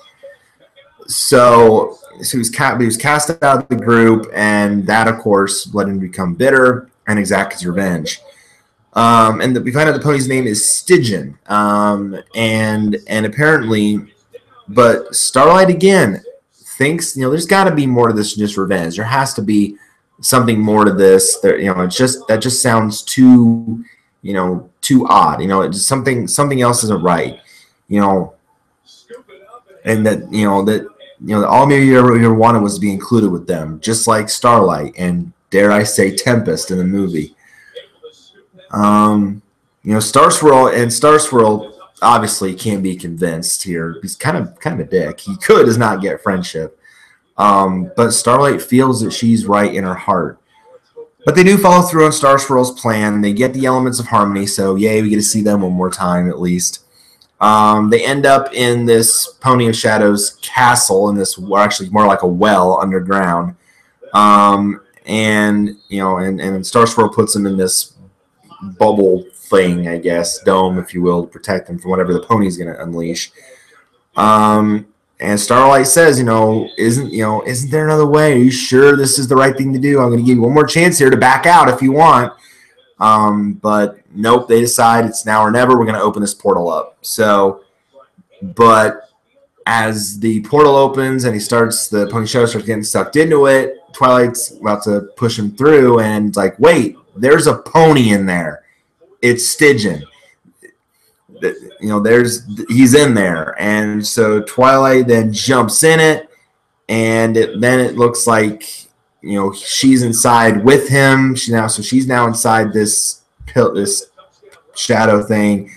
So he was cast out of the group, and that, of course, led him to become bitter and exact his revenge. And we find out the pony's name is Stygian, and apparently, but Starlight again thinks there's got to be more to this than just revenge. There has to be something more to this. That just sounds too too odd. It's just something else isn't right. And that all maybe ever wanted was to be included with them, just like Starlight and, dare I say, Tempest in the movie. Starswirl obviously can't be convinced here. He's kind of a dick. He does not get friendship. But Starlight feels that she's right in her heart. But they do follow through on Starswirl's plan. They get the elements of harmony, so yay, we get to see them one more time at least. They end up in this Pony of Shadows castle, in this, or actually more like a well underground. And Starswirl puts them in this bubble thing, I guess, dome, if you will, to protect them from whatever the pony's going to unleash. And Starlight says, isn't there another way? Are you sure this is the right thing to do? I'm going to give you one more chance here to back out if you want. But nope, they decide it's now or never. We're going to open this portal up. So, but as the portal opens and the Pony Shadow starts getting sucked into it, Twilight's about to push him through, and it's like, wait, there's a pony in there. It's Stygian. He's in there. And so Twilight then jumps in it, and then it looks like, she's inside with him. She's now inside this shadow thing.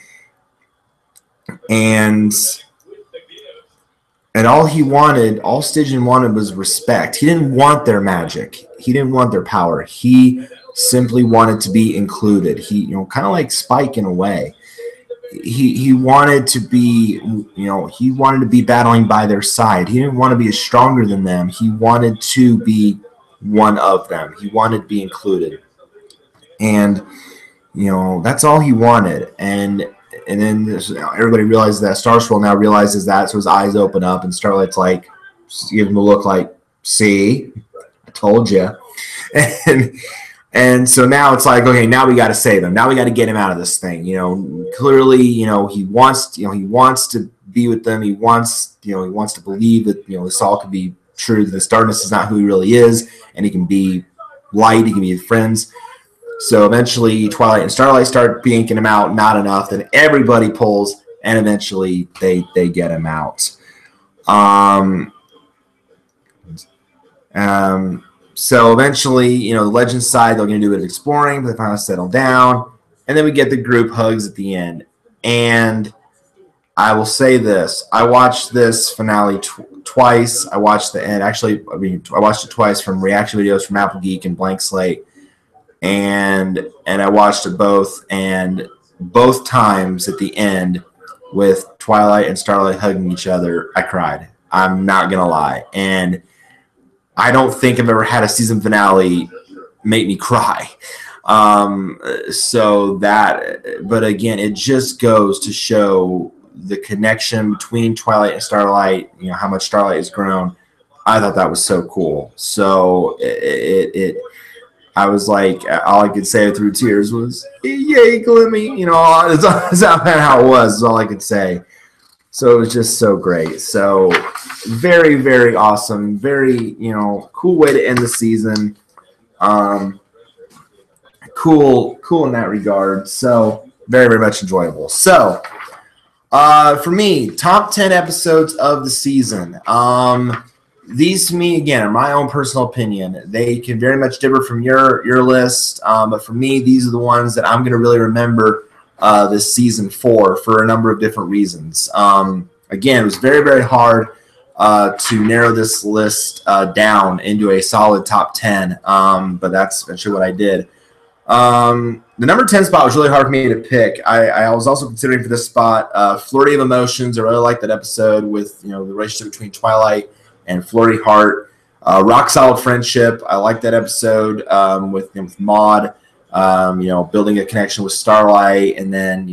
And all Stygian wanted was respect. He didn't want their magic. He didn't want their power. He simply wanted to be included. He, kind of like Spike in a way. He wanted to be, he wanted to be battling by their side. He didn't want to be stronger than them. He wanted to be one of them. He wanted to be included. And, that's all he wanted. And then everybody realizes that. Starswirl now realizes that, so his eyes open up, and Starlight's like, gives him a look like, see, I told you. And so now it's like, okay, now we got to save him. Now we got to get him out of this thing. Clearly, he wants to be with them. He wants to believe that, this all could be true. That this darkness is not who he really is, and he can be light. He can be friends. So eventually, Twilight and Starlight start yanking him out. Not enough. Then everybody pulls, and eventually they get him out. So eventually, the Legends side, they're going to do a bit of exploring, but they finally settle down. And then we get the group hugs at the end. And I will say this. I watched this finale twice. I watched the end. Actually, I watched it twice from reaction videos from Apple Geek and Blank Slate. And I watched it both. And both times at the end, with Twilight and Starlight hugging each other, I cried. I'm not going to lie. And I don't think I've ever had a season finale make me cry. But again, it just goes to show the connection between Twilight and Starlight, how much Starlight has grown. I thought that was so cool. So I was like, all I could say through tears was, yay, Glimmy. That's how it was, is all I could say. So it was just so great. So very, very awesome. Very, cool way to end the season. Cool in that regard. So very, very much enjoyable. So for me, top 10 episodes of the season. These, to me, again, are my own personal opinion. They can very much differ from your list. But for me, these are the ones that I'm going to really remember this season for a number of different reasons. Again, it was very, very hard to narrow this list down into a solid top 10, but that's actually what I did. The number 10 spot was really hard for me to pick. I was also considering for this spot Flurry of Emotions. I really liked that episode with the relationship between Twilight and Flurry Hart. Rock Solid Friendship. I liked that episode with Maud. Building a connection with Starlight, and then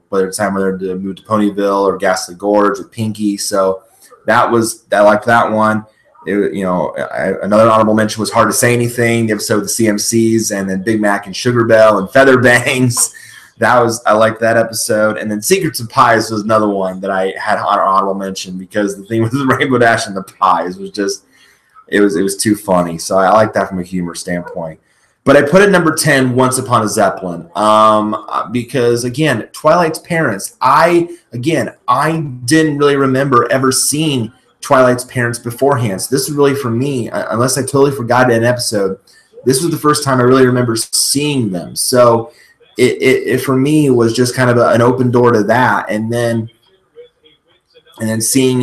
whether it's time whether to move to Ponyville or Ghastly Gorge with Pinky. So I liked that one. Another honorable mention was Hard to Say Anything, the episode with the CMCs, and then Big Mac and Sugar Bell and Feather Bangs. I liked that episode. And then Secrets of Pies was another one that I had honorable mention, because the thing with the Rainbow Dash and the pies was just it was too funny. So I like that from a humor standpoint. But I put it number 10, Once Upon a Zeppelin, because, again, Twilight's parents, I didn't really remember ever seeing Twilight's parents beforehand. So this is really, for me, unless I totally forgot an episode, this was the first time I really remember seeing them. So it for me was just kind of an open door to that. And then seeing,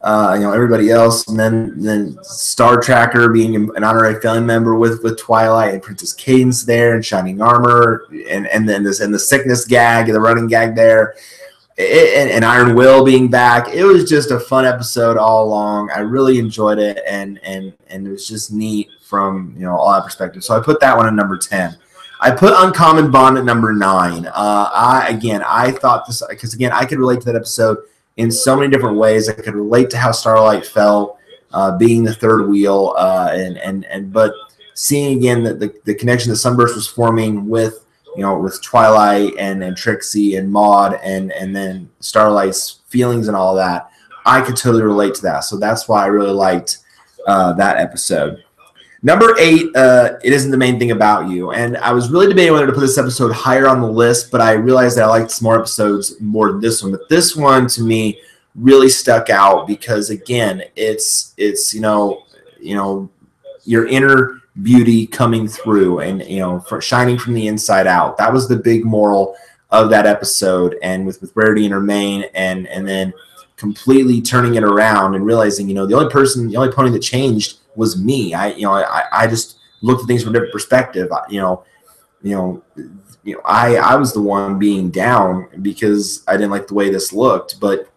everybody else, and then Star Tracker being an honorary family member with Twilight, and Princess Cadence there, and Shining Armor, and then the sickness gag, the running gag there, and Iron Will being back. It was just a fun episode all along. I really enjoyed it, and it was just neat from all that perspective. So I put that one at number 10. I put Uncommon Bond at number 9. I thought this, because again, I could relate to that episode in so many different ways. I could relate to how Starlight felt being the third wheel, but seeing again the connection that Sunburst was forming with Twilight and Trixie and Maud, and then Starlight's feelings and all that, I could totally relate to that. So that's why I really liked that episode. Number 8, It Isn't the Main Thing About You. And I was really debating whether to put this episode higher on the list, but I realized that I liked some more episodes more than this one. But this one, to me, really stuck out because, again, it's your inner beauty coming through and, for shining from the inside out. That was the big moral of that episode. And with Rarity and her mane, and then completely turning it around and realizing, the only pony that changed was me. I just looked at things from a different perspective. I was the one being down because I didn't like the way this looked, but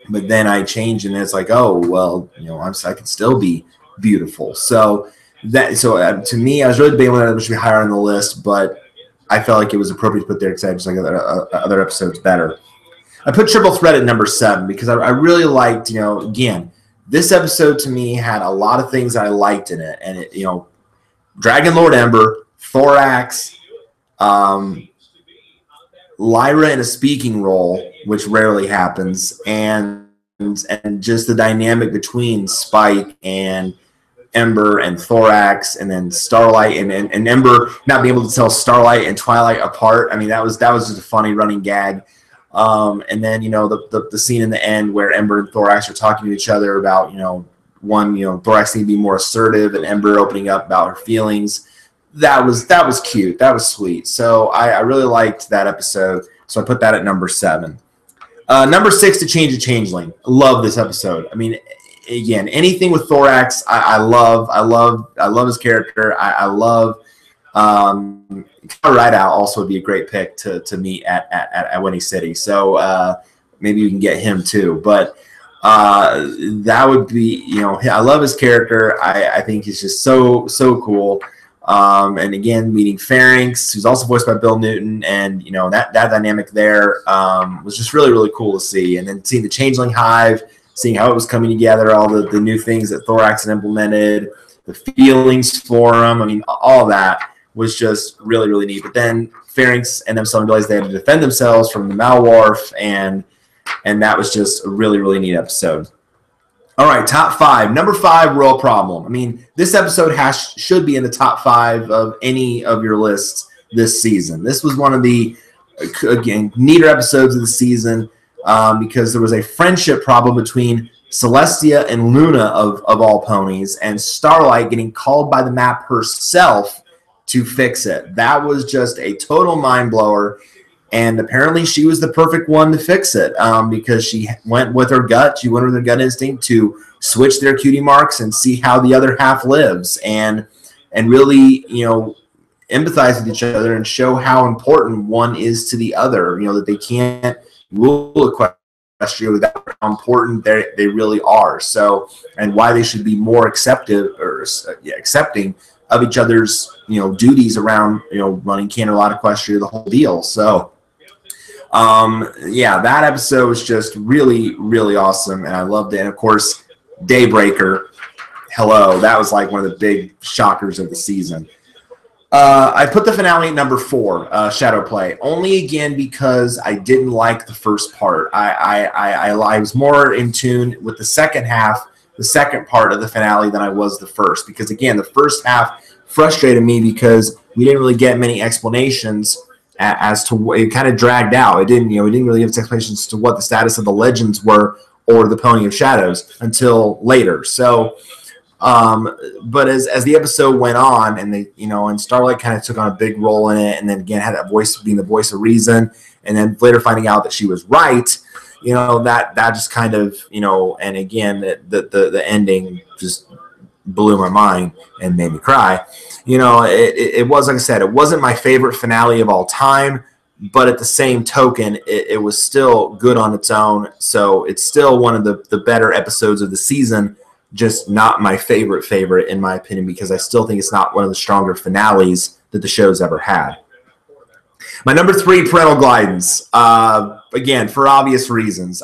then I changed, and it's like, oh well, I can still be beautiful. So to me, I was really debating whether it should be higher on the list, but I felt like it was appropriate to put there because I just like other episodes better. I put Triple Threat at number 7 because I really liked, again, this episode to me had a lot of things that I liked in it. And, Dragon Lord Ember, Thorax, Lyra in a speaking role, which rarely happens, and just the dynamic between Spike and Ember and Thorax, and then Starlight and Ember not being able to tell Starlight and Twilight apart. I mean, that was just a funny running gag. And then, the scene in the end where Ember and Thorax are talking to each other about, Thorax needing to be more assertive, and Ember opening up about her feelings. That was cute. That was sweet. So I really liked that episode. So I put that at number 7. Number 6, To Change a Changeling. Love this episode. I mean, again, anything with Thorax, I love his character. I love Rideout also would be a great pick to meet at Winnie City. So maybe you can get him too. But that would be, I love his character. I think he's just so cool. And again, meeting Pharynx, who's also voiced by Bill Newton, and that dynamic there was just really, really cool to see. And then seeing the Changeling Hive, seeing how it was coming together, all the new things that Thorax had implemented, the feelings for him. I mean, all that was just really, really neat. But then Pharynx and them suddenly realized they had to defend themselves from the Malwarf, and that was just a really, really neat episode. All right, top 5. Number 5, Royal Problem. I mean, this episode should be in the top 5 of any of your lists this season. This was one of the, again, neater episodes of the season because there was a friendship problem between Celestia and Luna of all ponies, and Starlight getting called by the map herself to fix it. That was just a total mind blower, and apparently she was the perfect one to fix it because she went with her gut. She went with her gut instinct to switch their cutie marks and see how the other half lives, and really, empathize with each other and show how important one is to the other. You know, that they can't rule Equestria without how important they really are. So, and why they should be more accepting of each other's, you know, duties around, you know, running Canterlot Equestria, the whole deal. So, yeah, that episode was just really, really awesome, and I loved it. And of course, Daybreaker, hello, that was like one of the big shockers of the season. I put the finale at number 4, Shadow Play, only again because I didn't like the first part. I was more in tune with the second half, the second part of the finale than I was the first, because again, the first half frustrated me because we didn't really get many explanations as to what it kind of dragged out. It didn't, you know, we didn't really give us explanations to what the status of the legends were or the Pony of Shadows until later. So, but as the episode went on, and they, you know, and Starlight kind of took on a big role in it, and then again had that voice being the voice of reason, and then later finding out that she was right, you know, that just kind of, you know, and again the ending just blew my mind and made me cry. You know, it was, like I said, it wasn't my favorite finale of all time, but at the same token, it was still good on its own. So it's still one of the better episodes of the season, just not my favorite in my opinion, because I still think it's not one of the stronger finales that the show's ever had. My number 3, Parental Guidance. Again, for obvious reasons.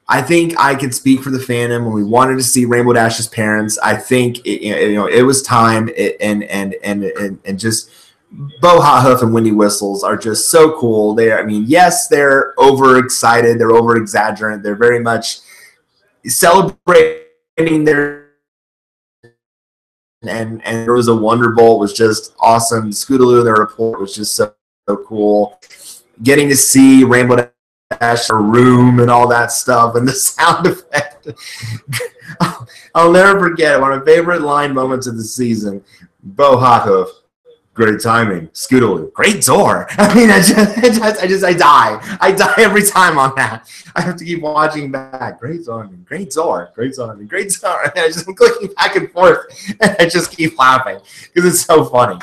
I think I can speak for the fandom when we wanted to see Rainbow Dash's parents. I think it was time, and just Bo Hot Hoof and Wendy Whistles are just so cool. I mean, yes, they're overexcited, they're over exaggerant, they're very much celebrating their, and there was a Wonder Bolt was just awesome. Scootaloo, their report was just so cool. Getting to see Rainbow Dash, her room and all that stuff, and the sound effect. I'll never forget it. One of my favorite line moments of the season. Bo Hot Hoof, great timing. Scootaloo, great door. I mean, I die. I die every time on that. I have to keep watching back. Great timing, great door, great timing, great door. And I just am clicking back and forth, and I just keep laughing because it's so funny.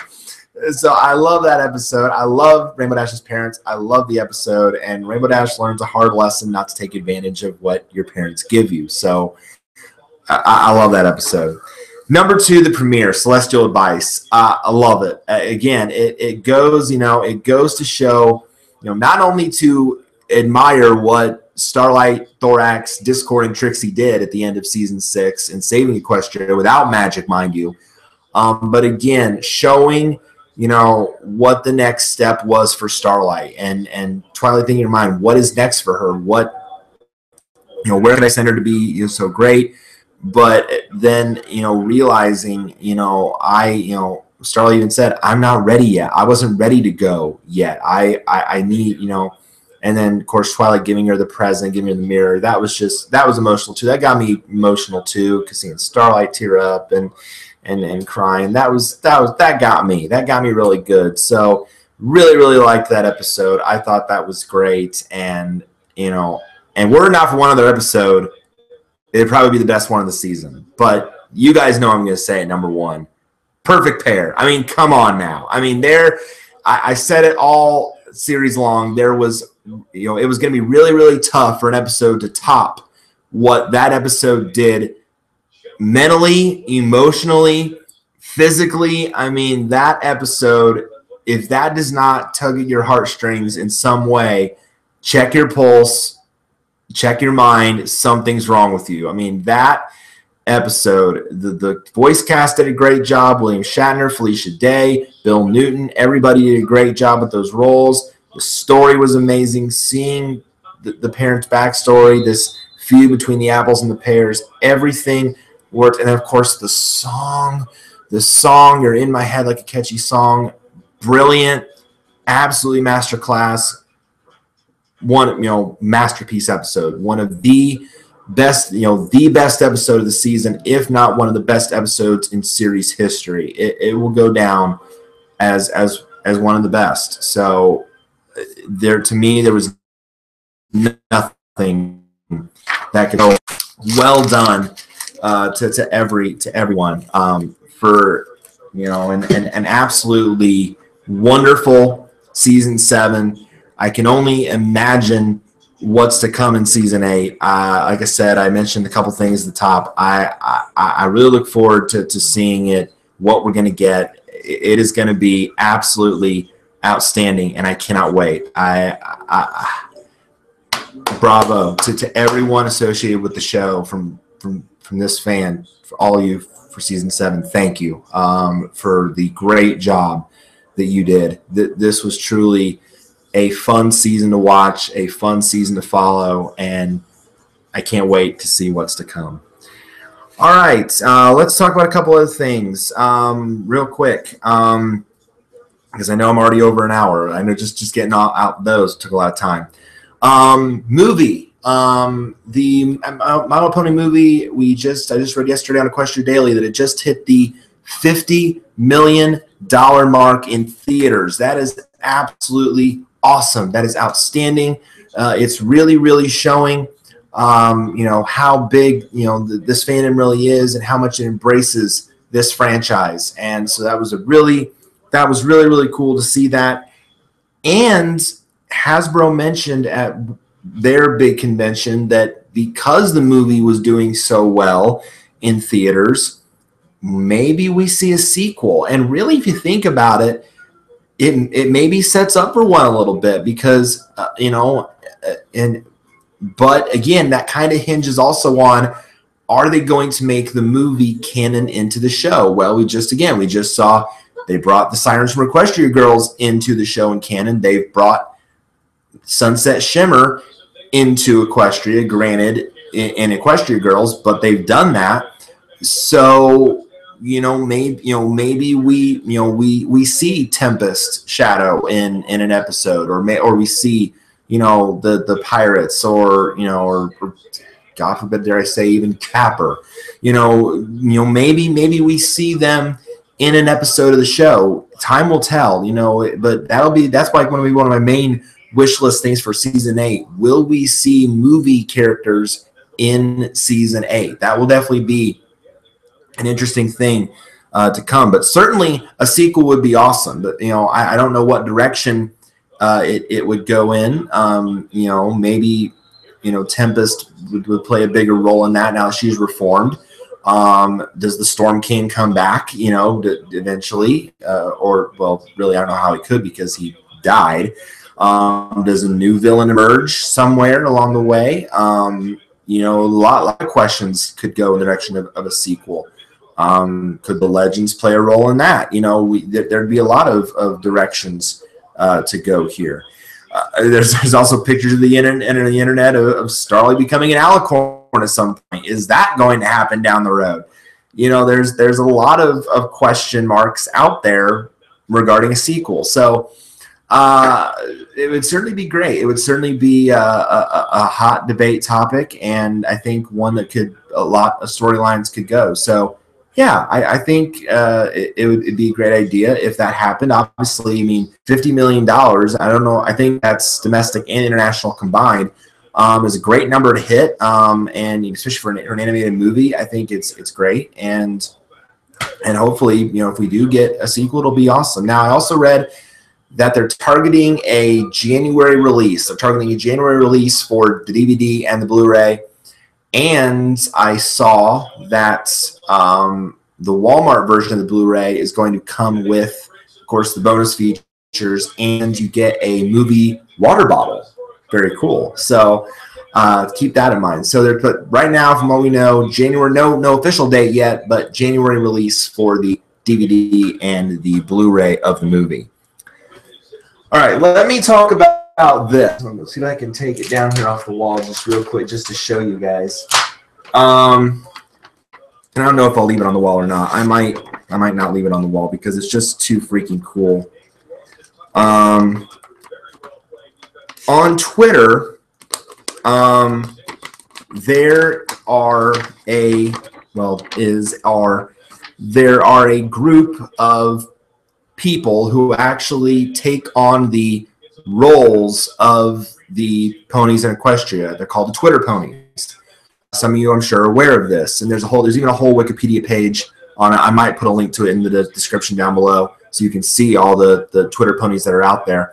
So I love that episode. I love Rainbow Dash's parents. I love the episode, and Rainbow Dash learns a hard lesson not to take advantage of what your parents give you. So I love that episode. Number 2, the premiere, Celestial Advice. I love it. Again, it goes, you know, it goes to show, you know, not only to admire what Starlight, Thorax, Discord, and Trixie did at the end of season 6 in saving Equestria without magic, mind you, but again, showing, you know, what the next step was for Starlight, and Twilight thinking in her mind, what is next for her? What, you know, where can I send her to be, you know, so great? But then, you know, realizing, you know, Starlight even said, I'm not ready yet. I wasn't ready to go yet. I need, you know, and then of course Twilight giving her the present, giving her the mirror. That was emotional too. That got me emotional too, because seeing Starlight tear up and crying, that got me. That got me really good. So really, really liked that episode. I thought that was great. And, you know, and were it not for one other episode, it'd probably be the best one of the season. But you guys know I'm going to say it, number 1. Perfect pair. I mean, come on now. I mean, I said it all series long. There was, you know, it was going to be really, really tough for an episode to top what that episode did mentally, emotionally, physically. I mean, that episode, if that does not tug at your heartstrings in some way, check your pulse, check your mind, something's wrong with you. I mean, that episode, the voice cast did a great job. William Shatner, Felicia Day, Bill Newton, everybody did a great job with those roles. The story was amazing. Seeing the parents' backstory, this feud between the apples and the pears, everything worked. And then, of course, the song, You're in My Head Like a Catchy Song, brilliant, absolutely masterclass. One, you know, masterpiece episode, one of the best, you know, the best episode of the season, if not one of the best episodes in series history. It will go down as one of the best. So to me, there was nothing that could go well done to everyone for you know, and an absolutely wonderful season 7. I can only imagine what's to come in season 8. Like I said, I mentioned a couple things at the top. I really look forward to seeing it, what we're going to get. It is going to be absolutely outstanding, and I cannot wait. Bravo to everyone associated with the show, from this fan, for all of you for season 7. Thank you for the great job that you did. This was truly a fun season to watch, a fun season to follow, and I can't wait to see what's to come. All right, let's talk about a couple other things real quick, because I know I'm already over an hour. I know just getting out those took a lot of time. Movie. The My Little Pony movie, I just read yesterday on Equestria Daily that it just hit the $50 million mark in theaters. That is absolutely awesome. That is outstanding. It's really showing, how big, this fandom really is, and how much it embraces this franchise. And so that was really cool to see that. And Hasbro mentioned at their big convention that because the movie was doing so well in theaters, maybe we see a sequel. And really, if you think about it, it maybe sets up for one a little bit, because but again, that kind of hinges also on, are they going to make the movie canon into the show? Well, we just saw they brought the Sirens from Equestria Girls into the show in canon. They've brought Sunset Shimmer into Equestria, granted in Equestria Girls, but they've done that. So maybe we see Tempest Shadow in an episode, or we see the pirates, or God forbid, dare I say, even Capper. Maybe we see them in an episode of the show. Time will tell, but that's like one of my main wish list things for season 8. Will we see movie characters in season 8? That will definitely be an interesting thing to come. But certainly a sequel would be awesome. But I don't know what direction it would go in. Maybe Tempest would play a bigger role in that now that she's reformed. Does the Storm King come back, eventually? Really, I don't know how he could, because he died. Does a new villain emerge somewhere along the way? A lot of questions could go in the direction of a sequel. Could the Legends play a role in that? There'd be a lot of directions to go here. There's also pictures of the internet of Starly becoming an alicorn at some point. Is that going to happen down the road? There's a lot of question marks out there regarding a sequel. So it would certainly be great. It would certainly be a hot debate topic, and I think one that a lot of storylines could go. So yeah, I think it'd be a great idea if that happened. Obviously, $50 million, I don't know, I think that's domestic and international combined, is a great number to hit, and especially for an animated movie, I think it's great. And hopefully, if we do get a sequel, it'll be awesome. Now, I also read that they're targeting a January release. They're targeting a January release for the DVD and the Blu-ray. And I saw that the Walmart version of the Blu-ray is going to come with, of course, the bonus features, and you get a movie water bottle. Very cool. So keep that in mind. So they're put right now, from what we know, January. No official date yet, but January release for the DVD and the Blu-ray of the movie. All right, let me talk about this. Let's see if I can take it down here off the wall just real quick, just to show you guys. And I don't know if I'll leave it on the wall or not. I might not leave it on the wall because it's just too freaking cool. On Twitter, there are a group of people who actually take on the roles of the ponies in Equestria. They're called the Twitter ponies. Some of you, I'm sure, are aware of this, and there's even a whole Wikipedia page on it. I might put a link to it in the description down below so you can see all the Twitter ponies that are out there.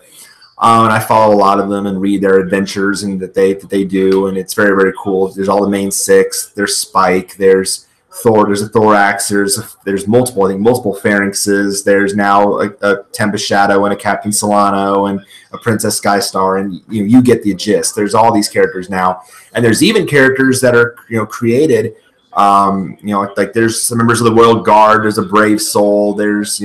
And I follow a lot of them and read their adventures and that they do, and it's very, very cool. There's all the main 6. There's Spike. There's Thor. There's a Thorax. There's multiple, I think, multiple Pharynxes. There's now a Tempest Shadow and a Captain Solano and a Princess Skystar, and you get the gist. There's all these characters now, and there's even characters that are created. Like there's some members of the Royal Guard. There's a Brave Soul. There's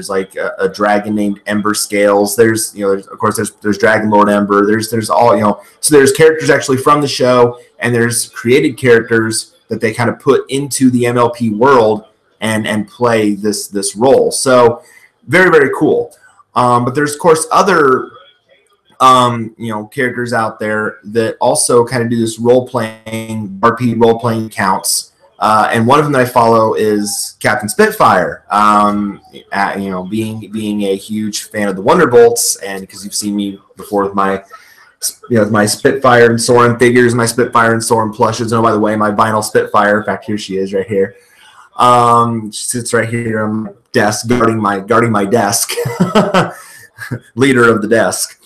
like a dragon named Ember Scales. There's of course there's Dragon Lord Ember. There's all so there's characters actually from the show, and there's created characters that they kind of put into the MLP world and play this role. So very, very cool. But there's of course other characters out there that also kind of do this role-playing, RP role-playing counts. And one of them that I follow is Captain Spitfire. Being a huge fan of the Wonderbolts, and because you've seen me before with my my Spitfire and Soren figures, my Spitfire and Soren plushes. And oh, by the way, my vinyl Spitfire, in fact, here she is right here. She sits right here on my desk, guarding my desk. Leader of the desk.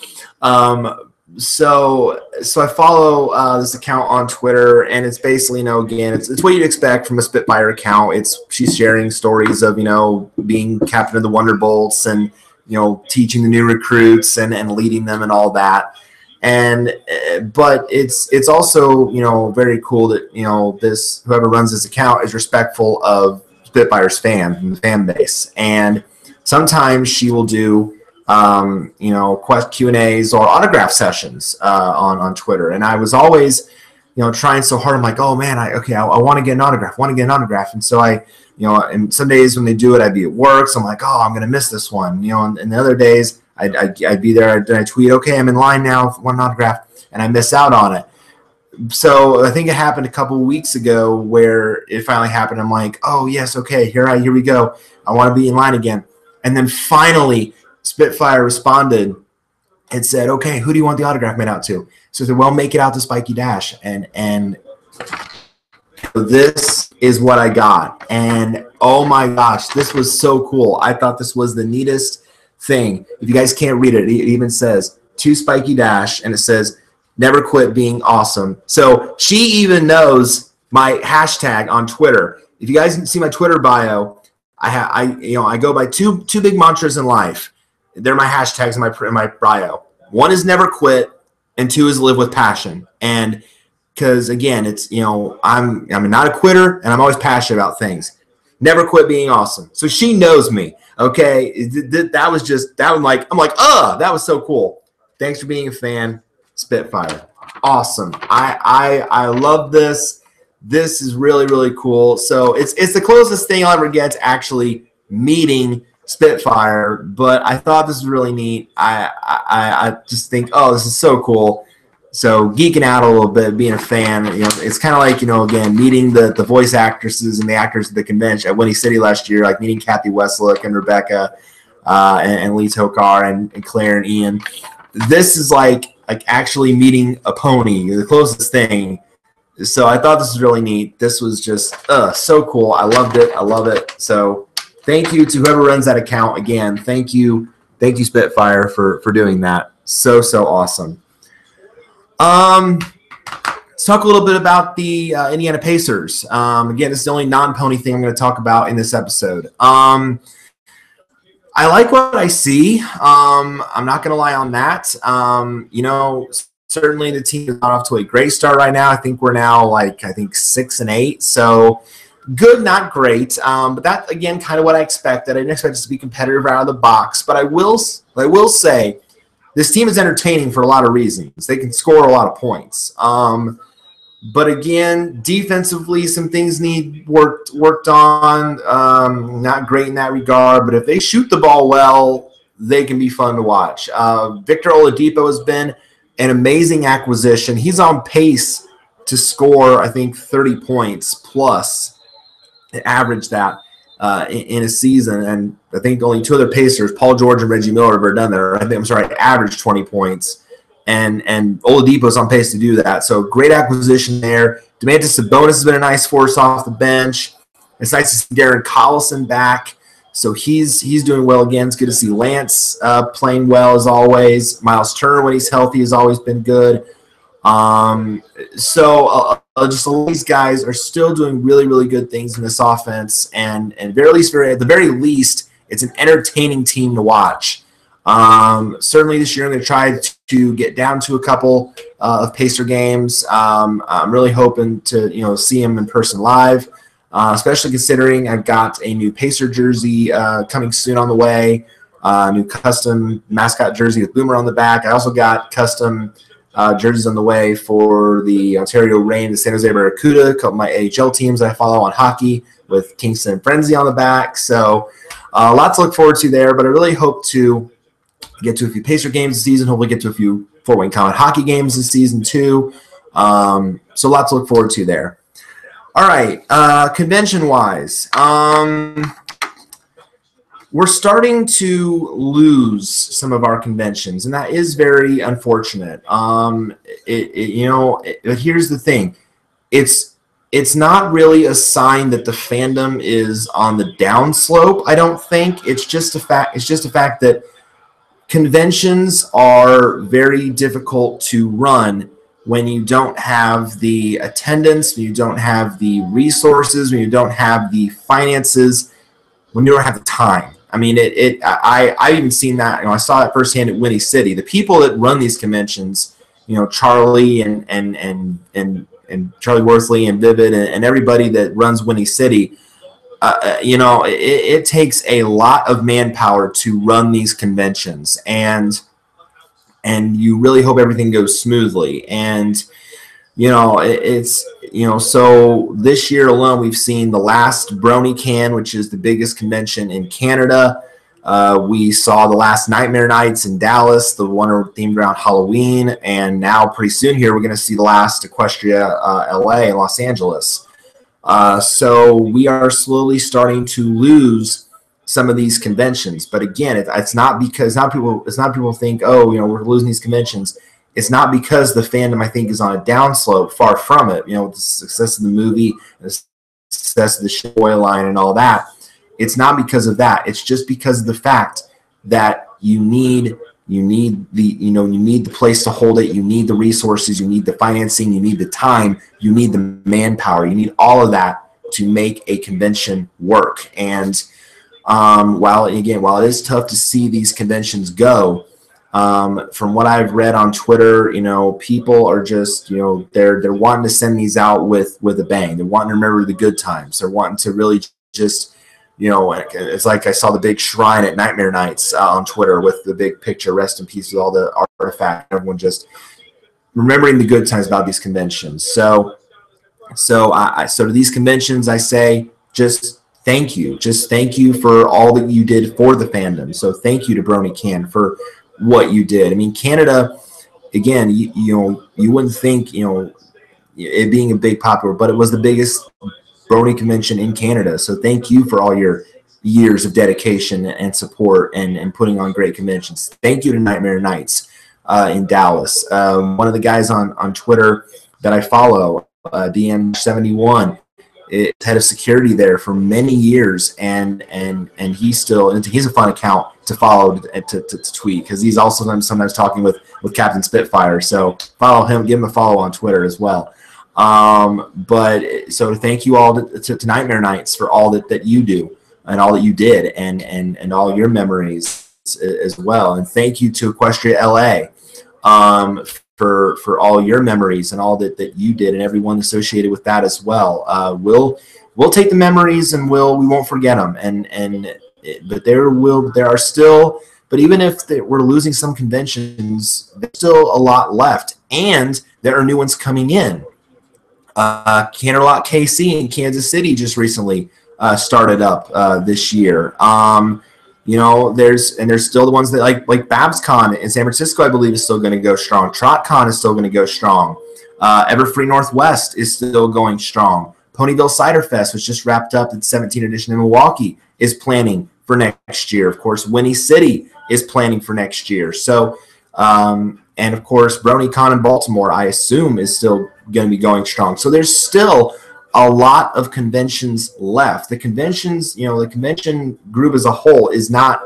So I follow this account on Twitter, and it's basically, again, it's what you'd expect from a Spitfire account. She's sharing stories of, being captain of the Wonderbolts and, teaching the new recruits and leading them and all that. But it's also, very cool that, whoever runs this account is respectful of Spitfire's fan and the fan base. And sometimes she will do Q&As or autograph sessions on Twitter. And I was always, trying so hard. I'm like, oh man, I want to get an autograph. And so and some days when they do it, I'd be at work. So I'm like, oh, I'm going to miss this one, and the other days I'd be there. I'd tweet, okay, I'm in line now for one autograph, and I miss out on it. So I think it happened a couple of weeks ago where it finally happened. I'm like, oh yes, okay, here we go. I want to be in line again. And then finally Spitfire responded and said, okay, who do you want the autograph made out to? So I said, well, make it out to Spiky Dash. And this is what I got. And oh my gosh, this was so cool. I thought this was the neatest thing. If you guys can't read it, it even says to Spiky Dash, and it says, never quit being awesome. So she even knows my hashtag on Twitter. If you guys see my Twitter bio, I go by two big mantras in life. They're my hashtags in my bio. One is never quit, and 2 is live with passion. And because again, it's I'm not a quitter, and I'm always passionate about things. Never quit being awesome. So she knows me. Okay, that was just that. I'm like, that was so cool. Thanks for being a fan, Spitfire. Awesome. I love this. This is really, really cool. So it's the closest thing I'll ever get to actually meeting Spitfire, but I thought this was really neat. I just think, oh, this is so cool. So geeking out a little bit, being a fan, it's kind of like, again, meeting the voice actresses and the actors at the convention at Winnie City last year, like meeting Kathy Westlook and Rebecca and Lee Tokar and Claire and Ian. This is like actually meeting a pony, the closest thing. So I thought this was really neat. This was just so cool. I loved it. I love it. So thank you to whoever runs that account. Again, thank you Spitfire for doing that. So awesome. Let's talk a little bit about the Indiana Pacers. Again, this is the only non-pony thing I'm going to talk about in this episode. I like what I see. I'm not going to lie on that. Certainly the team is not off to a great start right now. I think we're now 6-8. So good, not great. But that, again, kind of what I expected. I didn't expect us to be competitive out of the box. But I will say this team is entertaining for a lot of reasons. They can score a lot of points. But again, defensively, some things need worked on. Not great in that regard. But if they shoot the ball well, they can be fun to watch. Victor Oladipo has been an amazing acquisition. He's on pace to score, I think, 30 points plus, average that in a season. And I think only 2 other Pacers, Paul George and Reggie Miller, have ever done that. Average 20 points. And Oladipo's on pace to do that. So great acquisition there. Domantas Sabonis has been a nice force off the bench. It's nice to see Darren Collison back. So he's doing well again. It's good to see Lance playing well as always. Miles Turner, when he's healthy, has always been good. Just a lot of these guys are still doing really, really good things in this offense, and at the very least, it's an entertaining team to watch. Certainly this year, I'm going to try to get down to a couple of Pacer games. I'm really hoping to see them in person live. Especially considering I've got a new Pacer jersey coming soon on the way, new custom mascot jersey with Boomer on the back. I also got custom jerseys on the way for the Ontario Reign, the San Jose Barracuda, a couple of my AHL teams that I follow on hockey with Kingston and Frenzy on the back. So lots to look forward to there, but I really hope to get to a few Pacer games this season, hopefully get to a few Fort Wayne Common hockey games this season too. So lots to look forward to there. All right, convention-wise, we're starting to lose some of our conventions, and that is very unfortunate. But here's the thing: it's not really a sign that the fandom is on the downslope. I don't think it's just a fact. It's just a fact that conventions are very difficult to run when you don't have the attendance, when you don't have the resources, when you don't have the finances, when you don't have the time. I mean, I even seen that. I saw it firsthand at Winnie City. The people that run these conventions, Charlie and Charlie Worthley and Vivid and everybody that runs Winnie City, it takes a lot of manpower to run these conventions, and you really hope everything goes smoothly. And so this year alone, we've seen the last BronyCon, which is the biggest convention in Canada. We saw the last Nightmare Nights in Dallas, the one themed around Halloween, and now pretty soon here we're going to see the last Equestria LA and Los Angeles. So we are slowly starting to lose some of these conventions, but again, it's not because people think, we're losing these conventions. It's not because the fandom, I think, is on a downslope. Far from it. With the success of the movie, the success of the Shoya line, and all that. It's not because of that. It's just because of the fact that you need the place to hold it. You need the resources. You need the financing. You need the time. You need the manpower. You need all of that to make a convention work. And while it is tough to see these conventions go, from what I've read on Twitter, people are just, they're wanting to send these out with a bang. They're wanting to remember the good times. They're wanting to really just, it's like I saw the big shrine at Nightmare Nights on Twitter with the big picture, rest in peace, with all the artifacts. Everyone just remembering the good times about these conventions. So to these conventions, I say just thank you. Just thank you for all that you did for the fandom. So thank you to BronyCon for what you did. I mean, Canada, again, you wouldn't think, it being a big popular, but it was the biggest Brony convention in Canada. So thank you for all your years of dedication and support and putting on great conventions. Thank you to Nightmare Nights in Dallas. One of the guys on Twitter that I follow, DM71, is head of security there for many years, and he's a fun account to follow, to tweet, because he's also sometimes talking with Captain Spitfire. So follow him, give him a follow on Twitter as well. But so thank you all to Nightmare Nights for all that you do and all that you did, and all your memories as well. And thank you to Equestria LA for all your memories and all that you did, and everyone associated with that as well. We'll take the memories, and we won't forget them. But there are still, but even if we're losing some conventions, there's still a lot left, and there are new ones coming in. Canterlot KC in Kansas City just recently started up this year. There's still the ones that like BabsCon in San Francisco, I believe, is still going to go strong. TrotCon is still going to go strong. Everfree Northwest is still going strong. Ponyville Cider Fest, which just wrapped up its 17th edition in Milwaukee, is planning for next year. Of course, Winnie City is planning for next year. So, and of course, BronyCon in Baltimore, I assume, is still going to be going strong. So there's still a lot of conventions left. The conventions, the convention group as a whole is not,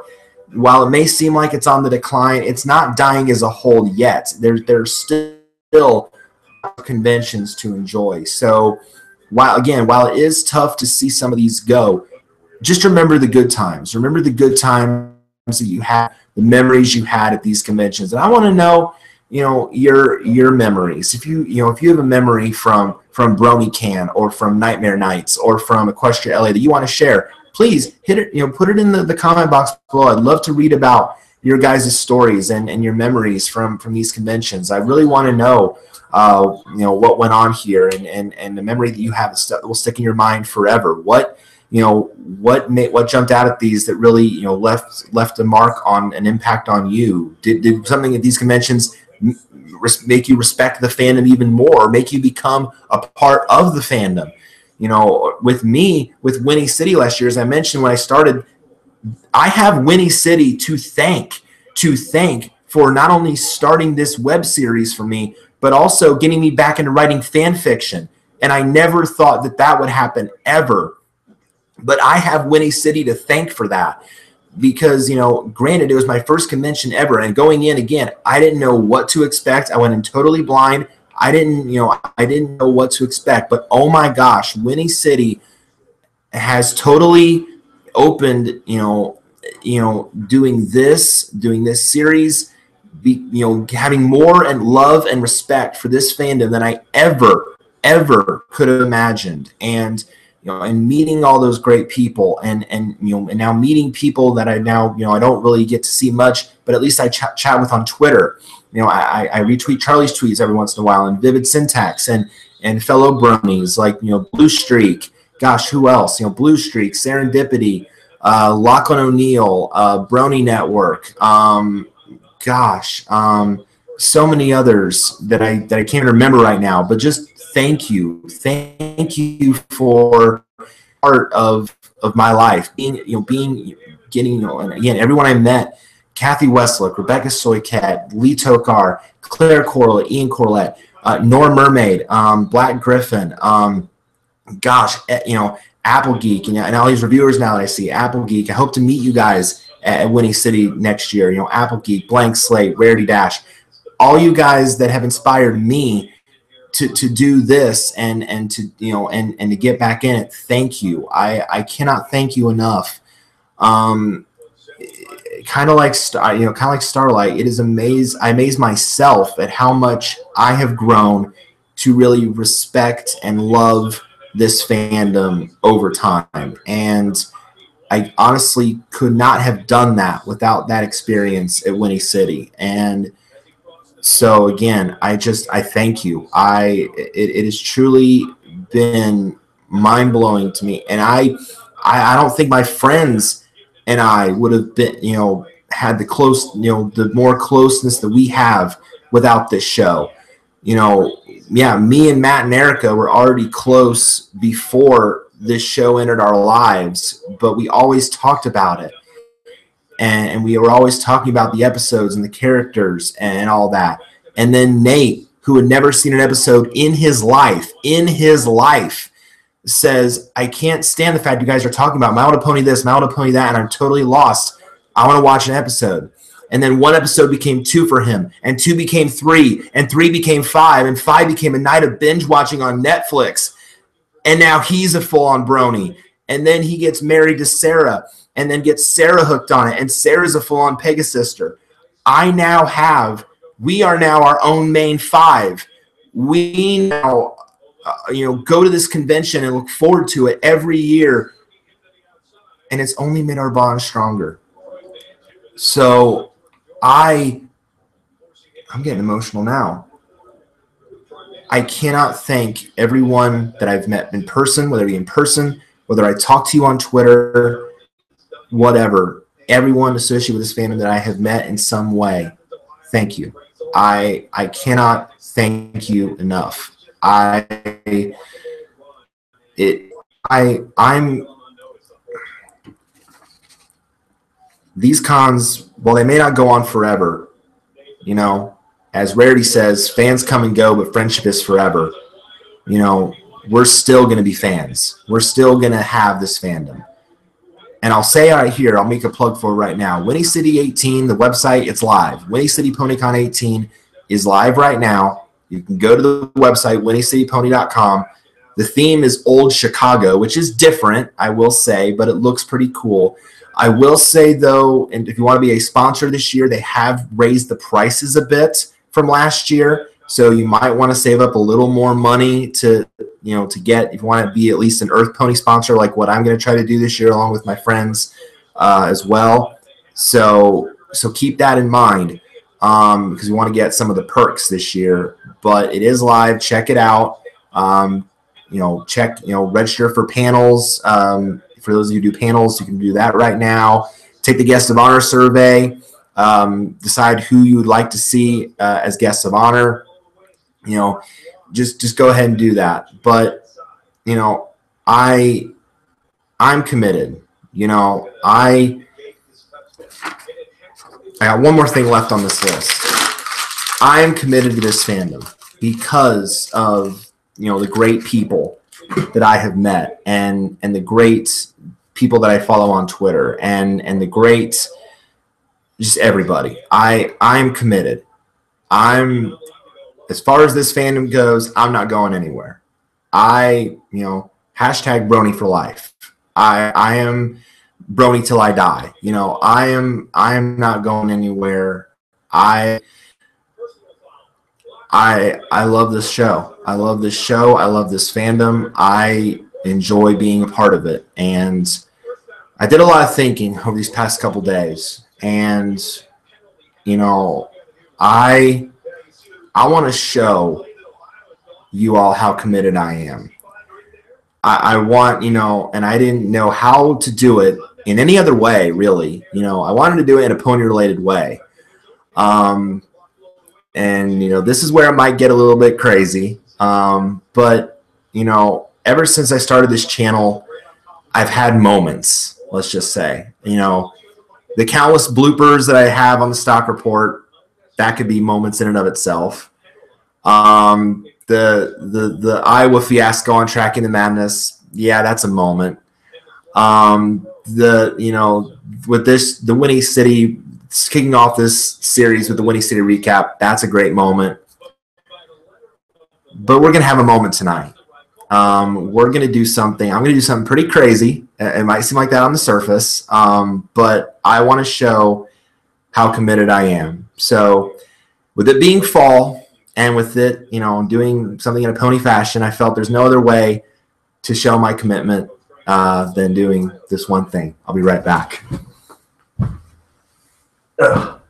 while it may seem like it's on the decline, it's not dying as a whole yet. There's still conventions to enjoy. So while it is tough to see some of these go, just remember the good times. Remember the good times that you had, the memories you had at these conventions. And I want to know, your memories. If you have a memory from BronyCon or from Nightmare Nights or from Equestria LA that you want to share, please hit it, put it in the comment box below. I'd love to read about your guys' stories and your memories from these conventions. I really want to know, what went on here and the memory that you have that will stick in your mind forever. What jumped out at these that really, left a mark on an impact on you? Did something at these conventions make you respect the fandom even more, make you become a part of the fandom? With me, with Winnie City last year, as I mentioned when I started, I have Winnie City to thank for not only starting this web series for me, but also getting me back into writing fan fiction. And I never thought that would happen ever. But I have Winnie City to thank for that. Because, granted, it was my first convention ever. And going in, again, I didn't know what to expect. I went in totally blind. I didn't know what to expect. But, oh, my gosh, Winnie City has totally opened, doing this series, having more and love and respect for this fandom than I ever could have imagined. And and meeting all those great people, and now meeting people that I now I don't really get to see much, but at least I chat with on Twitter. I retweet Charlie's tweets every once in a while, and Vivid Syntax and fellow bronies like Blue Streak. Gosh, who else? Blue Streak, Serendipity, Lachlan O'Neill, Brony Network. So many others that I can't remember right now, but just thank you for part of my life, and again, everyone I met: Kathy Westlook, Rebecca Soycat, Lee Tokar, Claire Corlett, Ian Corlett, Nor Mermaid, Black Griffin, Apple Geek, and all these reviewers now that I see. Apple Geek, I hope to meet you guys at Winnie City next year. Apple Geek, Blank Slate, Rarity Dash, all you guys that have inspired me to do this and to and to get back in it. Thank you. I cannot thank you enough. Kind of like Starlight. It is I amaze myself at how much I have grown to really respect and love this fandom over time. And I honestly could not have done that without that experience at Winnie City. And so again, I thank you. It has truly been mind-blowing to me. And I don't think my friends and I would have been, had the more closeness that we have without this show. Me and Matt and Erica were already close before this show entered our lives, but we always talked about it. And we were always talking about the episodes and the characters and all that. And then Nate, who had never seen an episode in his life, says, I can't stand the fact you guys are talking about My Little Pony this, My Little Pony that, and I'm totally lost. I want to watch an episode. And then one episode became 2 for him, and 2 became 3, and 3 became 5, and 5 became a night of binge watching on Netflix. And now he's a full-on brony. And then he gets married to Sarah, and then gets Sarah hooked on it, and Sarah's a full-on Pegasister. We are now our own main 5. We now, go to this convention and look forward to it every year, and it's only made our bond stronger. So I'm getting emotional now. I cannot thank everyone that I've met in person, whether I talk to you on Twitter, whatever, everyone associated with this fandom that I have met in some way. Thank you. I cannot thank you enough. These cons, while they may not go on forever, as Rarity says, fans come and go, but friendship is forever. we're still going to be fans. We're still going to have this fandom. And I'll say right here, I'll make a plug for it right now. Winnie City 18, the website, it's live. Winnie City PonyCon 18 is live right now. You can go to the website, winniecitypony.com. The theme is Old Chicago, which is different, I will say, but it looks pretty cool. I will say, though, and if you want to be a sponsor this year, they have raised the prices a bit from last year. So you might want to save up a little more money to get, if you want to be at least an Earth Pony sponsor, like what I'm going to try to do this year along with my friends as well. So keep that in mind because we want to get some of the perks this year. But it is live. Check it out. Register for panels. For those of you who do panels, you can do that right now. Take the guest of honor survey. Decide who you would like to see as guests of honor. Just go ahead and do that. But I'm committed. I got one more thing left on this list. I am committed to this fandom because of the great people that I have met and the great people that I follow on Twitter and the great just everybody. I'm committed. As far as this fandom goes, I'm not going anywhere. hashtag Brony for life. I am Brony till I die. I am not going anywhere. I love this show. I love this show. I love this fandom. I enjoy being a part of it. And I did a lot of thinking over these past couple days. And, I want to show you all how committed I am. I want, and I didn't know how to do it in any other way, really. I wanted to do it in a pony-related way. And, this is where it might get a little bit crazy. But, ever since I started this channel, I've had moments, let's just say. The countless bloopers that I have on the stock report, that could be moments in and of itself. The Iowa fiasco on Tracking the Madness, yeah, that's a moment. The Winnie City, kicking off this series with the Winnie City recap, that's a great moment. But we're going to have a moment tonight. We're going to do something. I'm going to do something pretty crazy. It might seem like that on the surface, but I want to show how committed I am. So with it being fall and with it, doing something in a pony fashion, I felt there's no other way to show my commitment than doing this one thing. I'll be right back. Ugh.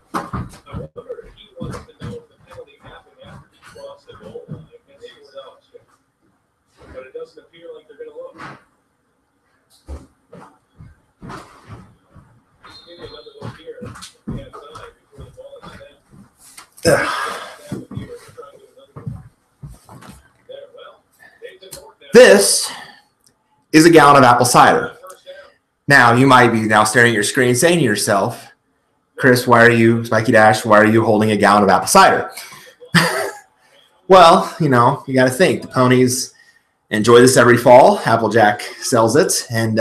This is a gallon of apple cider. Now, you might be now staring at your screen saying to yourself, Chris, Spiky Dash, why are you holding a gallon of apple cider? Well, you got to think. The ponies enjoy this every fall. Applejack sells it, and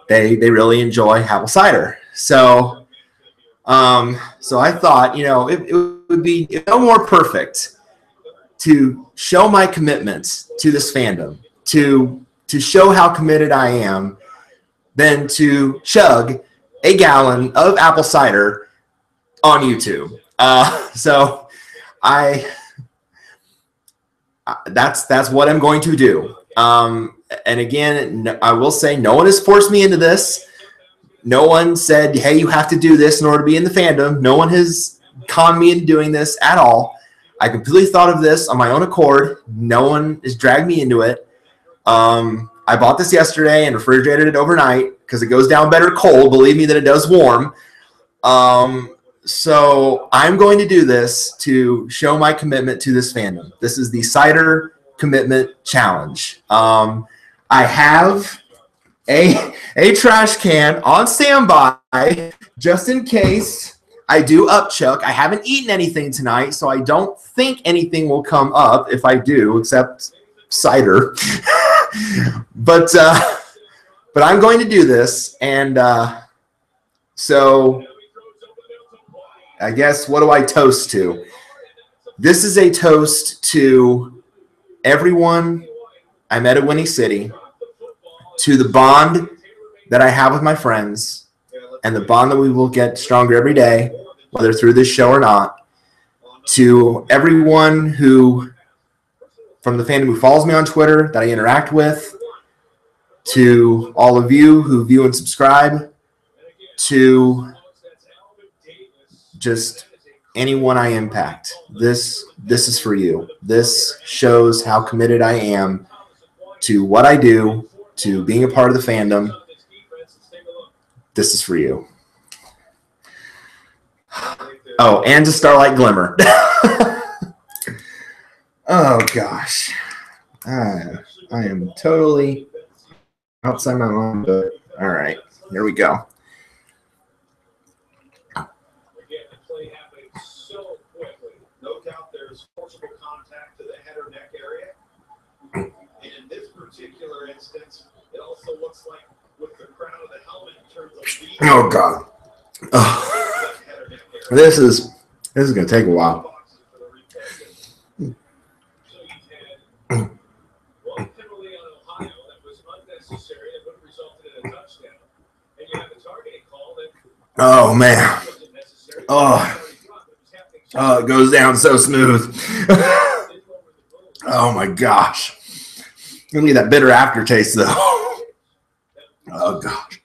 they really enjoy apple cider. So I thought, it would be no more perfect to show my commitment to this fandom, to show how committed I am, than to chug a gallon of apple cider on YouTube. So that's what I'm going to do. And again, I will say no one has forced me into this. No one said, hey, you have to do this in order to be in the fandom. No one has conned me into doing this at all. I completely thought of this on my own accord. No one has dragged me into it. I bought this yesterday and refrigerated it overnight because it goes down better cold, believe me, than it does warm. So I'm going to do this to show my commitment to this fandom. This is the Cider Commitment Challenge. I have a trash can on standby just in case I do upchuck. I haven't eaten anything tonight, so I don't think anything will come up if I do, except cider. But I'm going to do this, and so I guess, what do I toast to? This is a toast to everyone I met at Winnie City, to the bond that I have with my friends, and the bond that we will get stronger every day, whether through this show or not, to everyone who, from the fandom who follows me on Twitter, that I interact with, to all of you who view and subscribe, to just anyone I impact. This is for you. This shows how committed I am to what I do, to being a part of the fandom. This is for you. Oh, and to Starlight Glimmer. Oh, gosh. I am totally outside my mind, but all right. Here we go. Oh God! Oh. This is going to take a while. Oh man! Oh, it goes down so smooth. Oh my gosh! Look at that bitter aftertaste, though. Oh gosh.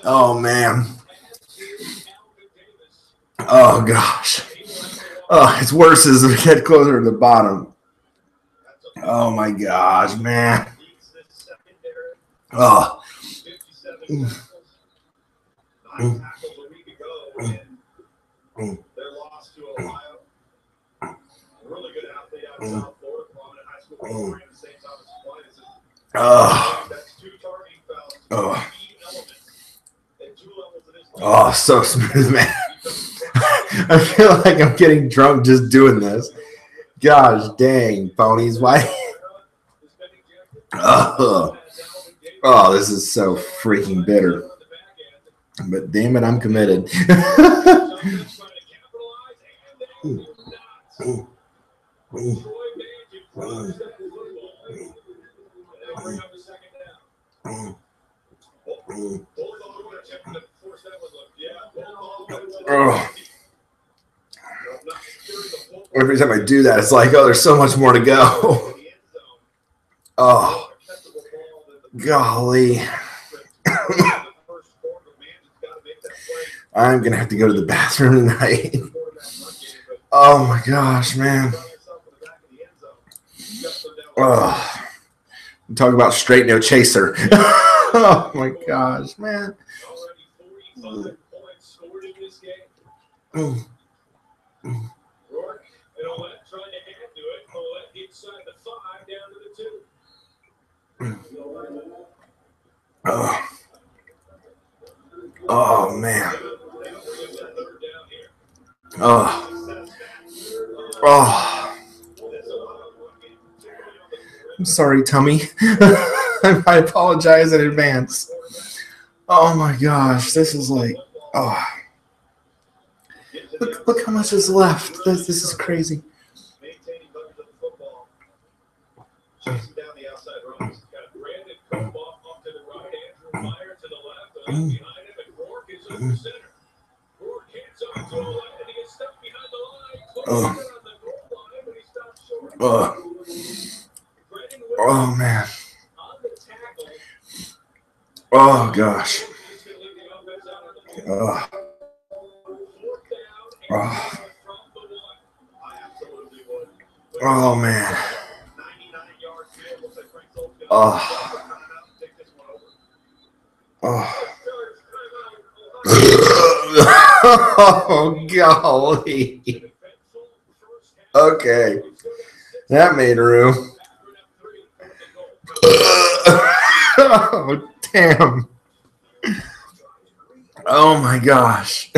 Oh man. Oh gosh. Oh, it's worse as we get closer to the bottom. Oh my gosh, man. Oh. Oh, so smooth, man. I feel like I'm getting drunk just doing this. Gosh dang, ponies. Why? Oh, this is so freaking bitter. But damn it, I'm committed. Oh. Every time I do that, it's like, oh, there's so much more to go. Oh, golly. I'm going to have to go to the bathroom tonight. Oh, my gosh, man. Oh, talk about straight no chaser. Oh, my gosh, man. Oh man. Oh. I'm sorry, tummy. I apologize in advance. Oh my gosh, this is like, oh. Look how much is left. This is crazy. Oh man. Oh gosh. Oh man. Oh golly. Okay. That made room. Oh, damn. Oh, my gosh.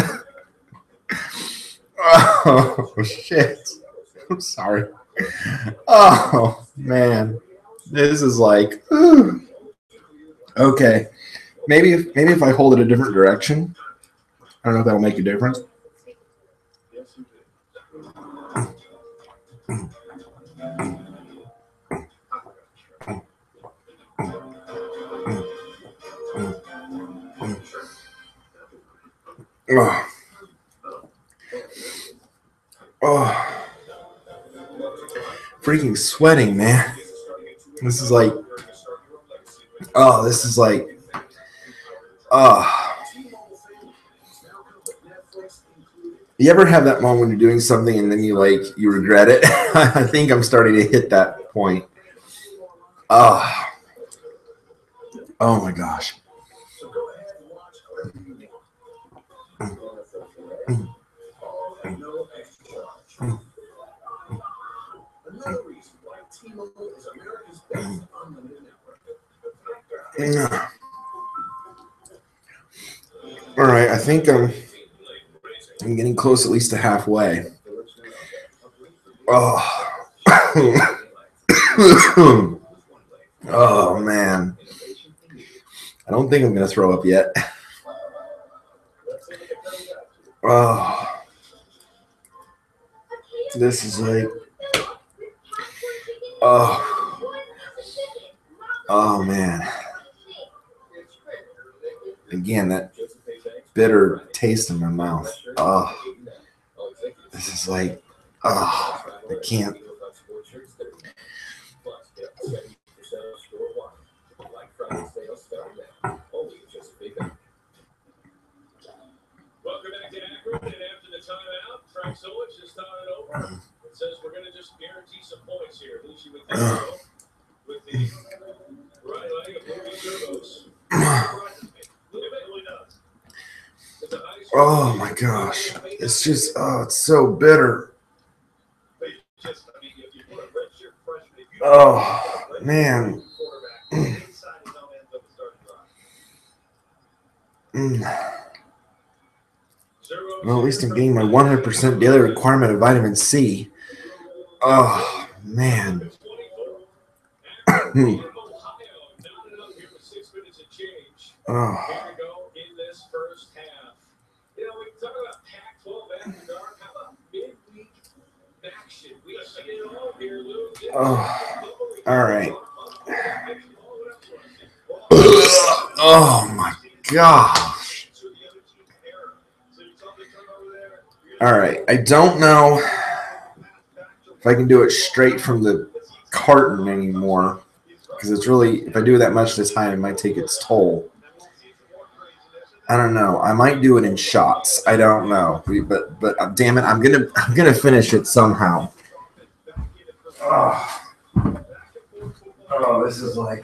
Oh, shit. I'm sorry. Oh, man. This is like, ooh. Okay. Maybe if I hold it a different direction, I don't know if that'll make a difference. Oh. Oh. Freaking sweating, man. This is like, oh, this is like, oh. You ever have that moment when you're doing something and then you regret it? I think I'm starting to hit that point. Oh. Oh my gosh. All right, I think I'm getting close at least to halfway. Oh. Oh man. I don't think I'm gonna throw up yet. Oh. This is like, oh. Oh man. Again, that bitter taste in my mouth. Oh. This is like, oh, I can't. Welcome back to Akron, and after the timeout, Frank Solich just started over. It says we're going to just guarantee some points here. At least you would think so. With the right leg of Movie Turbos. Oh my gosh. It's just, oh, it's so bitter. Oh, man. Well, at least I'm getting my 100% daily requirement of vitamin C. Oh, man. Oh. Oh, all right. Oh my gosh. All right. I don't know if I can do it straight from the carton anymore, because it's really, if I do that much this time, it might take its toll. I don't know. I might do it in shots. I don't know. But damn it, I'm gonna finish it somehow. Oh, this is like.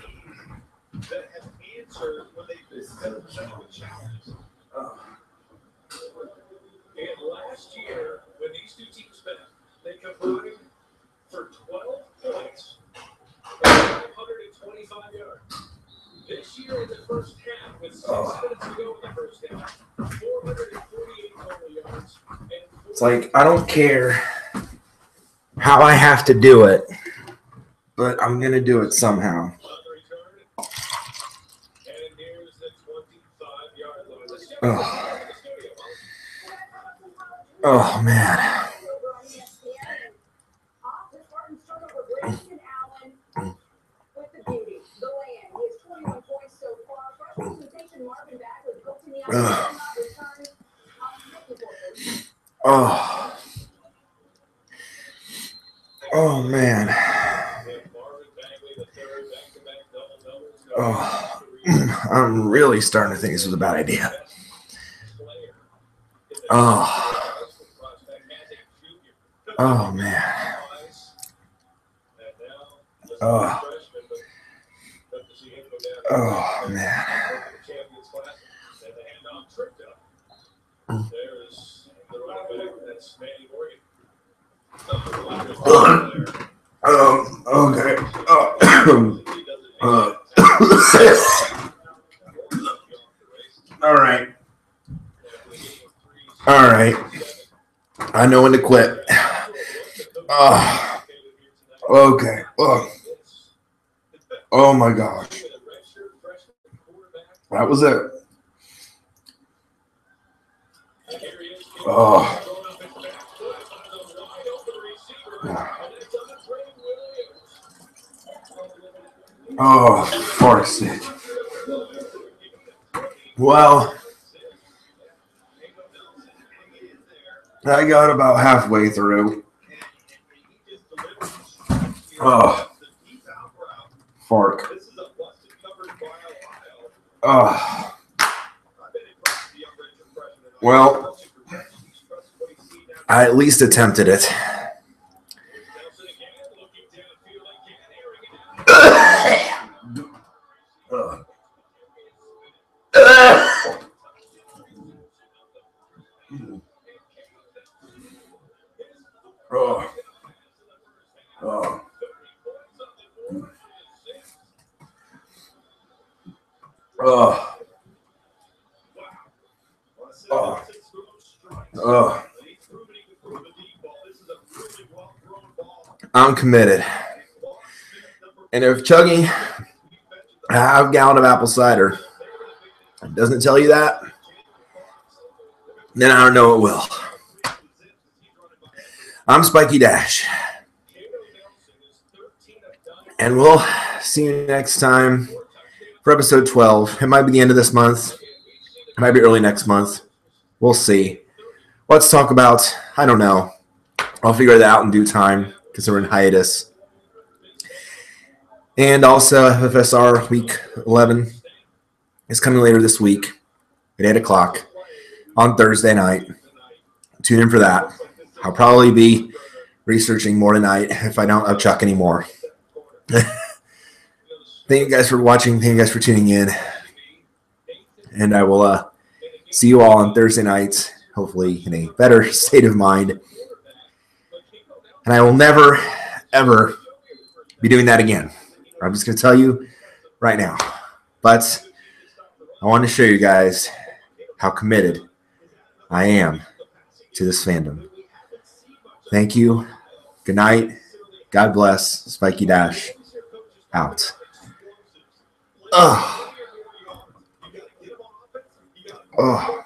And last year, when these two teams met, they combined for 12 points and 125 yards. This year in the first half, with 6 minutes to go in the first half, 448 total yards. It's like, I don't care how I have to do it, but I'm going to do it somehow. Oh, oh man. Oh. Oh man. Oh, I'm really starting to think this was a bad idea. Oh. Oh man. Oh. Oh man. Okay. All right. All right. I know when to quit. Okay. Oh my gosh. That was it. Oh. Oh, for sake. Well, I got about halfway through. Oh, fork. Oh. Well, I at least attempted it. Oh. Oh. Oh. Oh. Oh. I'm committed. And if chugging a half gallon of apple cider doesn't tell you that, then I don't know it will. I'm Spiky Dash. And we'll see you next time for episode 12. It might be the end of this month. It might be early next month. We'll see. Let's talk about, I don't know. I'll figure that out in due time because we're in hiatus. And also, FSR Week 11 is coming later this week at 8 o'clock on Thursday night. Tune in for that. I'll probably be researching more tonight if I don't have Chuck anymore. Thank you guys for watching. Thank you guys for tuning in. And I will see you all on Thursday nights, hopefully in a better state of mind. And I will never, ever be doing that again. I'm just going to tell you right now. But I want to show you guys how committed I am to this fandom. Thank you. Good night. God bless. Spiky Dash. Out. Ugh. Oh.